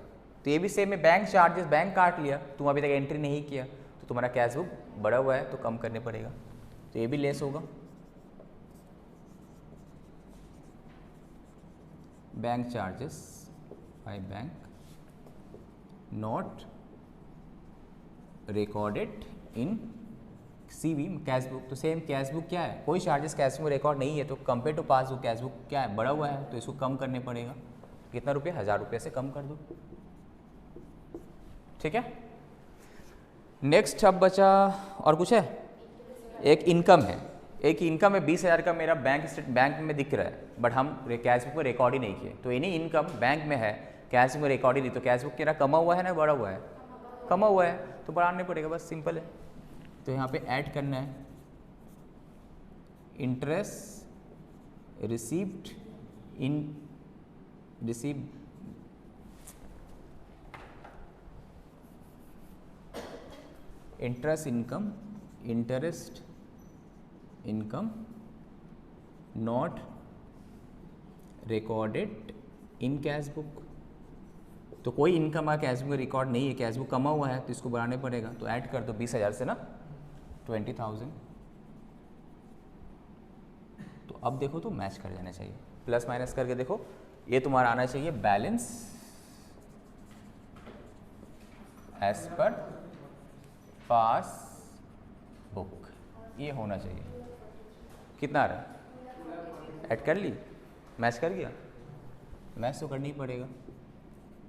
तो ये भी सेम है, बैंक चार्जेस बैंक काट लिया, तुम अभी तक एंट्री नहीं किया, तो तुम्हारा कैश बुक बढ़ा हुआ है तो कम करने पड़ेगा, तो ये भी लेस होगा। Bank charges by bank not recorded in CV cash book, तो सेम कैश बुक क्या है, कोई चार्जेस कैश बुक में रिकॉर्ड नहीं है, तो compare to passbook cash book क्या है, बढ़ा हुआ है, तो इसको कम करने पड़ेगा। कितना रुपये? 1000 रुपये से कम कर दो, ठीक है। नेक्स्ट अब बचा और कुछ है, एक इनकम है, एक इनकम है 20,000 का मेरा बैंक में दिख रहा है, बट हम कैश बुक में रिकॉर्ड ही नहीं किए, तो एनी इनकम बैंक में है, कैश बुक में रिकॉर्ड ही नहीं, तो कैश बुक मेरा कमा हुआ है ना बढ़ा हुआ है? कमा हुआ है, तो बढ़ाने पड़ेगा, बस सिंपल है। तो यहाँ पे ऐड करना है interest received interest income not recorded in cash book, तो कोई इनकम कैश बुक में रिकॉर्ड नहीं है, कैश बुक कमा हुआ है, तो इसको बढ़ाने पड़ेगा, तो ऐड कर दो 20,000 से ना 20,000। तो अब देखो तो मैच कर जाना चाहिए, प्लस माइनस करके देखो, ये तुम्हारा आना चाहिए बैलेंस एज पर पास बुक, ये होना चाहिए। कितना आ रहा है? ऐड कर ली, मैच कर गया, मैच तो करना ही पड़ेगा।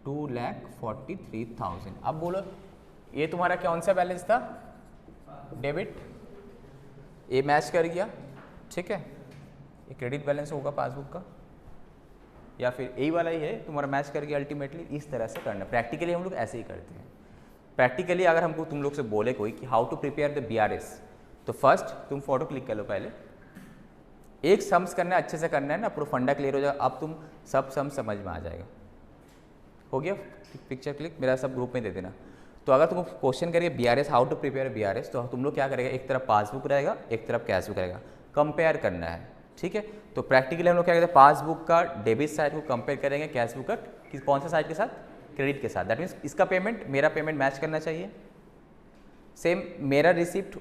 2,43,000। अब बोलो ये तुम्हारा कौन सा बैलेंस था? डेबिट, ये मैच कर गया, ठीक है। ये क्रेडिट बैलेंस होगा पासबुक का, या फिर यही वाला ही है तुम्हारा मैच कर गया अल्टीमेटली। इस तरह से करना, प्रैक्टिकली हम लोग ऐसे ही करते हैं। प्रैक्टिकली अगर हमको तुम लोग से बोले कोई कि how to prepare the BRS, तो फर्स्ट तुम फोटो क्लिक कर लो, पहले एक सम्स करना है, अच्छे से करना है ना, पूरा फंडा क्लियर हो जाएगा, अब तुम सब सम समझ में आ जाएगा। हो गया पिक्चर क्लिक, मेरा सब ग्रुप में दे देना। तो अगर तुम क्वेश्चन करिए BRS how to prepare BRS, तो तुम लोग क्या करेगा, एक तरफ पासबुक रहेगा, एक तरफ कैश बुक रहेगा, कंपेयर करना है, ठीक है। तो प्रैक्टिकली हम लोग क्या करते हैं, पासबुक का डेबिट साइड को कंपेयर करेंगे कैश बुक का कौन सा साइड के साथ, क्रेडिट के साथ। दैट मीन्स इसका पेमेंट मेरा पेमेंट मैच करना चाहिए, सेम मेरा रिसिप्ट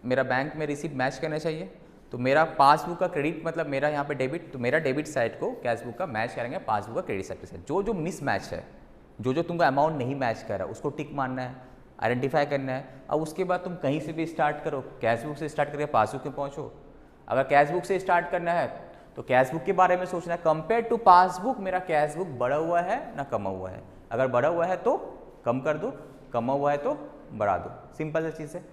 मेरा बैंक में रिसिप्ट मैच करना चाहिए। तो मेरा पासबुक का क्रेडिट मतलब मेरा यहाँ पे डेबिट, तो मेरा डेबिट साइड को कैश बुक का मैच करेंगे पासबुक का क्रेडिट साइड के साथ। जो जो मिस मैच है, जो जो तुमको अमाउंट नहीं मैच कर रहा, उसको टिक मारना है, आइडेंटिफाई करना है। अब उसके बाद तुम कहीं से भी स्टार्ट करो, कैश बुक से स्टार्ट करके पासबुक में पहुँचो। अगर कैश बुक से स्टार्ट करना है तो कैश बुक के बारे में सोचना है, कंपेयर टू पासबुक मेरा कैश बुक बढ़ा हुआ है ना कमा हुआ है। अगर बढ़ा हुआ है तो कम कर दो, कमा हुआ है तो बढ़ा दो, सिंपल सी चीज़ है।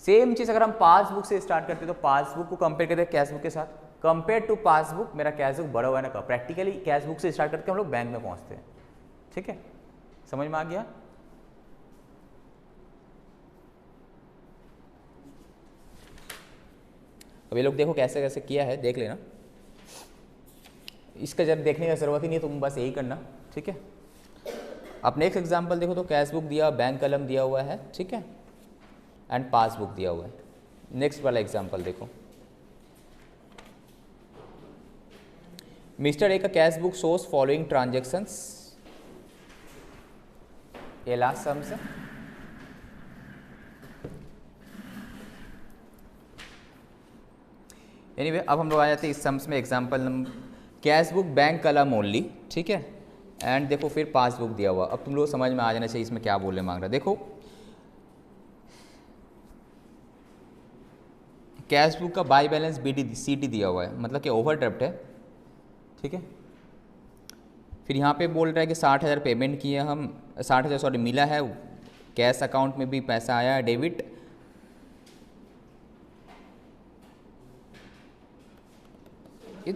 सेम चीज़ अगर हम पासबुक से स्टार्ट करते हैं तो पासबुक को कंपेयर करते हैं कैश बुक के साथ, कंपेयर टू पासबुक मेरा कैश बुक बढ़ा हुआ है ना कम। प्रैक्टिकली कैश बुक से स्टार्ट करके हम लोग बैंक में पहुंचते हैं, ठीक है, समझ में आ गया। अब ये लोग देखो कैसे कैसे किया है, देख लेना, इसका जब देखने की ज़रूरत ही नहीं, तुम बस यही करना, ठीक है। अब नेक्स्ट एग्जांपल देखो, तो कैश बुक दिया, बैंक कलम दिया हुआ है, ठीक है, एंड पासबुक दिया हुआ है। नेक्स्ट वाला एग्जांपल देखो, मिस्टर ए का cash book shows following transactions, ये लास्ट सम्स है। एनीवे अब हम लोग आ जाते हैं इस सम्स में। Example number cash book bank कलम ओनली, ठीक है। एंड देखो फिर पासबुक दिया हुआ। अब तुम लोग समझ में आ जाना चाहिए इसमें क्या बोलने मांग रहा है। देखो कैश बुक का बाई बैलेंस BD CD दिया हुआ है, मतलब कि ओवरड्राफ्ट है, ठीक है। फिर यहाँ पे बोल रहा है कि 60,000 पेमेंट किए हम, 60,000 सॉरी मिला है, कैश अकाउंट में भी पैसा आया है डेबिट। ये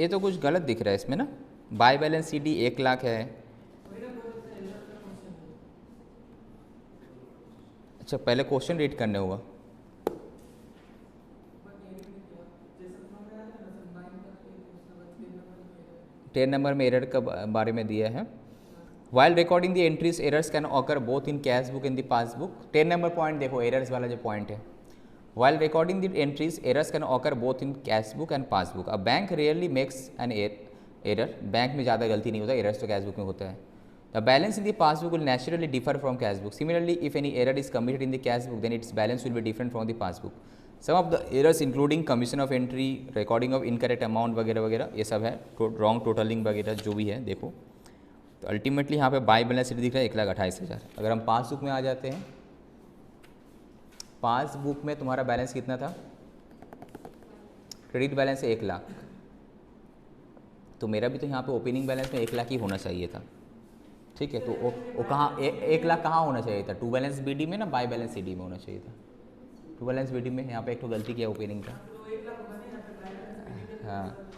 तो कुछ गलत दिख रहा है इसमें ना। बाय बैलेंस CD 1 लाख है। अच्छा पहले क्वेश्चन रीड करने होगा। टेन नंबर में एरर का बारे में दिया है। While recording the entries errors can occur both in cash book in the passbook. 10 number point देखो, एरर्स वाला जो पॉइंट है। While recording the entries errors can occur both in cash book and passbook. अब bank rarely makes an error, bank में ज़्यादा गलती नहीं होता, एरर्स तो कैश बुक में होता है। The balance in the passbook will naturally differ from cash book. Similarly if any error is committed in the cash book then its balance will be different from the passbook. Some of the errors including commission of entry, recording of incorrect amount वगैरह वगैरह, ये सब है। रॉन्ग टोटलिंग वगैरह जो भी है देखो। तो अल्टीमेटली यहाँ पे बाई बैलेंस शीट दिख रहा है 1,28,000। अगर हम पासबुक में आ जाते हैं, पासबुक में तुम्हारा बैलेंस कितना था, क्रेडिट बैलेंस है 1 लाख, तो मेरा भी तो यहाँ पे ओपनिंग बैलेंस में 1 लाख ही होना चाहिए था, ठीक है। तो वो कहाँ 1 लाख कहाँ होना चाहिए था, टू बैलेंस BD में ना बाई बैलेंस CD में होना चाहिए था। टू बैलेंस BD में यहाँ पे एक तो गलती किया ओपनिंग का, हाँ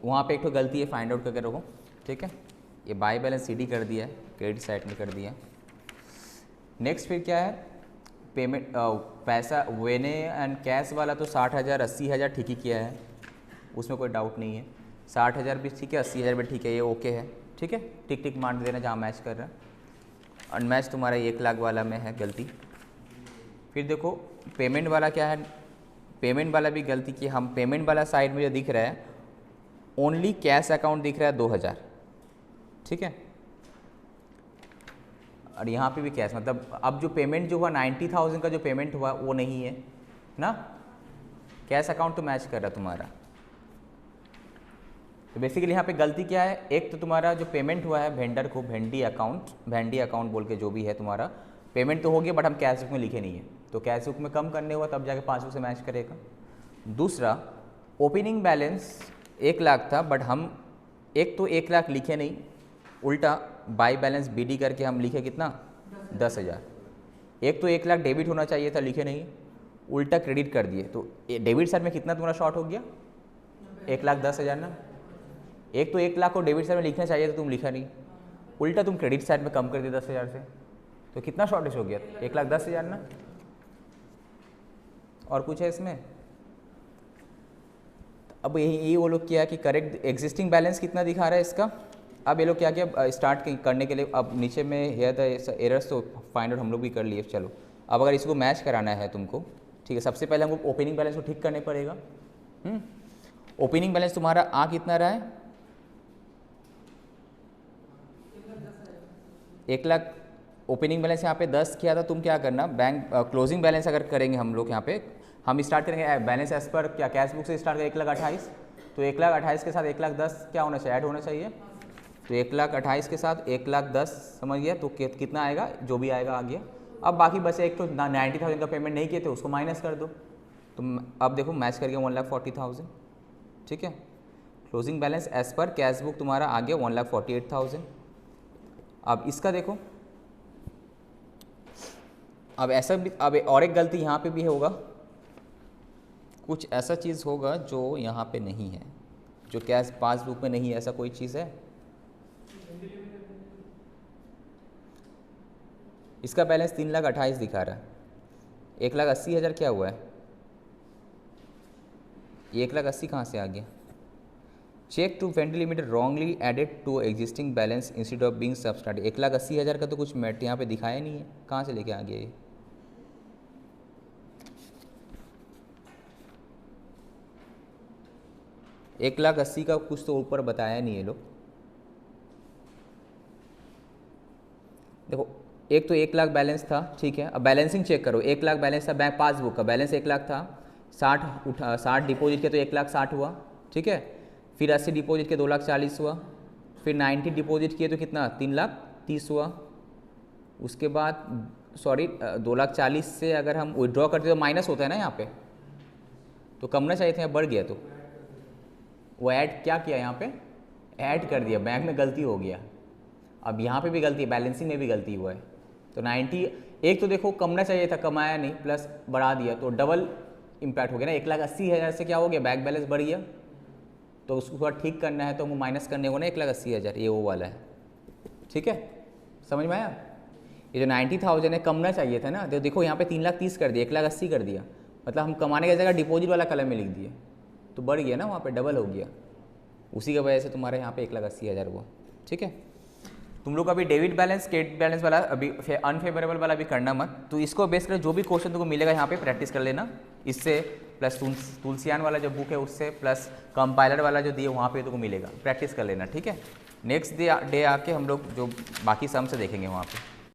वहाँ पे एक तो गलती है, फाइंड आउट करके रखो, ठीक है। ये बाई बैलेंस CD कर दिया है, क्रेडिट साइड में कर दिया। नेक्स्ट फिर क्या है, पेमेंट पैसा वेने एंड कैश वाला तो 60,000 80,000 ठीक ही किया है, उसमें कोई डाउट नहीं है। 60,000 भी ठीक है, 80,000 भी ठीक है, ये ओके है, ठीक है। टिक टिक मार देना जहाँ मैच कर रहा है। अनमैच तुम्हारा 1 लाख वाला में है गलती। फिर देखो पेमेंट वाला क्या है, पेमेंट वाला भी गलती की हम। पेमेंट वाला साइड में जो दिख रहा है ओनली कैश अकाउंट दिख रहा है 2,000, ठीक है। और यहाँ पे भी कैश, मतलब अब जो पेमेंट जो हुआ 90,000 का जो पेमेंट हुआ वो नहीं है ना, कैश अकाउंट तो मैच कर रहा तुम्हारा। तो बेसिकली यहाँ पे गलती क्या है, एक तो तुम्हारा जो पेमेंट हुआ है वेंडर को, भेंडी अकाउंट बोल के जो भी है तुम्हारा, पेमेंट तो हो गया बट हम कैश बुक में लिखे नहीं है, तो कैश बुक में कम करने हुआ तब जाके पासबुक से मैच करेगा। दूसरा ओपनिंग बैलेंस 1 लाख था बट हम एक तो 1 लाख लिखे नहीं, उल्टा बाई बैलेंस BD करके हम लिखे कितना 10,000। एक तो 1 लाख डेबिट होना चाहिए था, लिखे नहीं, उल्टा क्रेडिट कर दिए। तो डेबिट साइड में कितना तुम्हारा शॉर्ट हो गया 1,10,000 ना। एक तो 1 लाख को डेबिट साइड में लिखना चाहिए था, तुम लिखा नहीं, उल्टा तुम क्रेडिट साइड में कम कर दिए 10,000 से, तो कितना शॉर्टेज हो गया 1,10,000 ना। और कुछ है इसमें। अब यही वो लोग किया कि करेक्ट एग्जिस्टिंग बैलेंस कितना दिखा रहा है इसका। अब ये लोग क्या किया स्टार्ट करने के लिए, अब नीचे में है तो एरर्स तो फाइंड आउट हम लोग भी कर लिए। चलो अब अगर इसको मैच कराना है तुमको, ठीक है, सबसे पहले हमको ओपनिंग बैलेंस को ठीक करने पड़ेगा। ओपनिंग बैलेंस तुम्हारा आ कितना रहा है 1 लाख। ओपनिंग बैलेंस यहाँ पे 10 किया था, तुम क्या करना बैंक क्लोजिंग बैलेंस अगर करेंगे हम लोग यहाँ पे, हम स्टार्ट करेंगे बैलेंस एज पर क्या कैश बुक से स्टार्ट करें 1,28,000, तो 1,28,000 के साथ 1,10,000 क्या होना चाहिए, ऐड होना चाहिए। तो 1,28,000 के साथ 1,10,000 समझ गया, तो कितना आएगा, जो भी आएगा आ गया। अब बाकी बचे एक तो 90,000 का पेमेंट नहीं किए थे उसको माइनस कर दो, तो अब देखो मैच कर गया 1,40,000, ठीक है। Closing balance as per cash book तुम्हारा आ गया 1,48,000। अब इसका देखो, अब ऐसा भी, अब और एक गलती यहाँ पे भी होगा, कुछ ऐसा चीज़ होगा जो यहाँ पे नहीं है, जो कैश पासबुक में नहीं है, ऐसा कोई चीज़ है। इसका बैलेंस 3,28,000 दिखा रहा है, 1,80,000 क्या हुआ है, ये 1,80,000 कहाँ से आ गया। Cheque to vendor limited wrongly added to existing balance instead of being subtracted. 1,80,000 का तो कुछ मैट यहाँ पे दिखाया नहीं है, कहाँ से लेके आ गया ये। 1,80,000 का कुछ तो ऊपर बताया नहीं ये लोग। देखो एक तो 1,00,000 बैलेंस था, ठीक है। अब बैलेंसिंग चेक करो, 1,00,000 बैलेंस था बैंक पासबुक का, बैलेंस 1,00,000 था, 60 डिपॉजिट के तो 1,60,000 हुआ, ठीक है। फिर 80 डिपॉजिट के 2,40,000 हुआ, फिर 90 डिपॉजिट किए तो कितना 3,30,000 हुआ। उसके बाद सॉरी 2,40,000 से अगर हम विड्रॉ करते तो माइनस होता है ना यहाँ पे, तो कम ना चाहिए थे, बढ़ गया तो वो ऐड क्या किया यहाँ पे, ऐड कर दिया, बैंक में गलती हो गया। अब यहाँ पे भी गलती है, बैलेंसिंग में भी गलती हुआ है। तो 90 एक तो देखो कमना चाहिए था, कमाया नहीं, प्लस बढ़ा दिया तो डबल इम्पैक्ट हो गया ना। 1,80,000 से क्या हो गया, बैंक बैलेंस बढ़ गया, तो उसको थोड़ा ठीक करना है तो वो माइनस करने को ना 1,80,000, ये वो वाला है, ठीक है। समझ में आया। ये जो 90,000 है कमना चाहिए था ना, तो देखो यहाँ पे 3,30,000 कर दिया, 1,80,000 कर दिया, मतलब हम कमाने की जगह डिपॉजिट वाला कलम में लिख दिए, तो बढ़ गया ना, वहाँ पे डबल हो गया। उसी की वजह से तुम्हारे यहाँ पे 1,80,000 हुआ, ठीक है। तुम लोग अभी डेबिट बैलेंस क्रेडिट बैलेंस वाला अभी अनफेवरेबल वाला भी करना मत, तो इसको बेस कर जो भी क्वेश्चन तुमको मिलेगा यहाँ पे प्रैक्टिस कर लेना, इससे प्लस तुलसियान वाला जो बुक है उससे, प्लस कंपाइलर वाला जो दिए वहाँ पे तुमको मिलेगा, प्रैक्टिस कर लेना, ठीक है। नेक्स्ट डे आके हम लोग जो बाकी सम से देखेंगे वहाँ पे।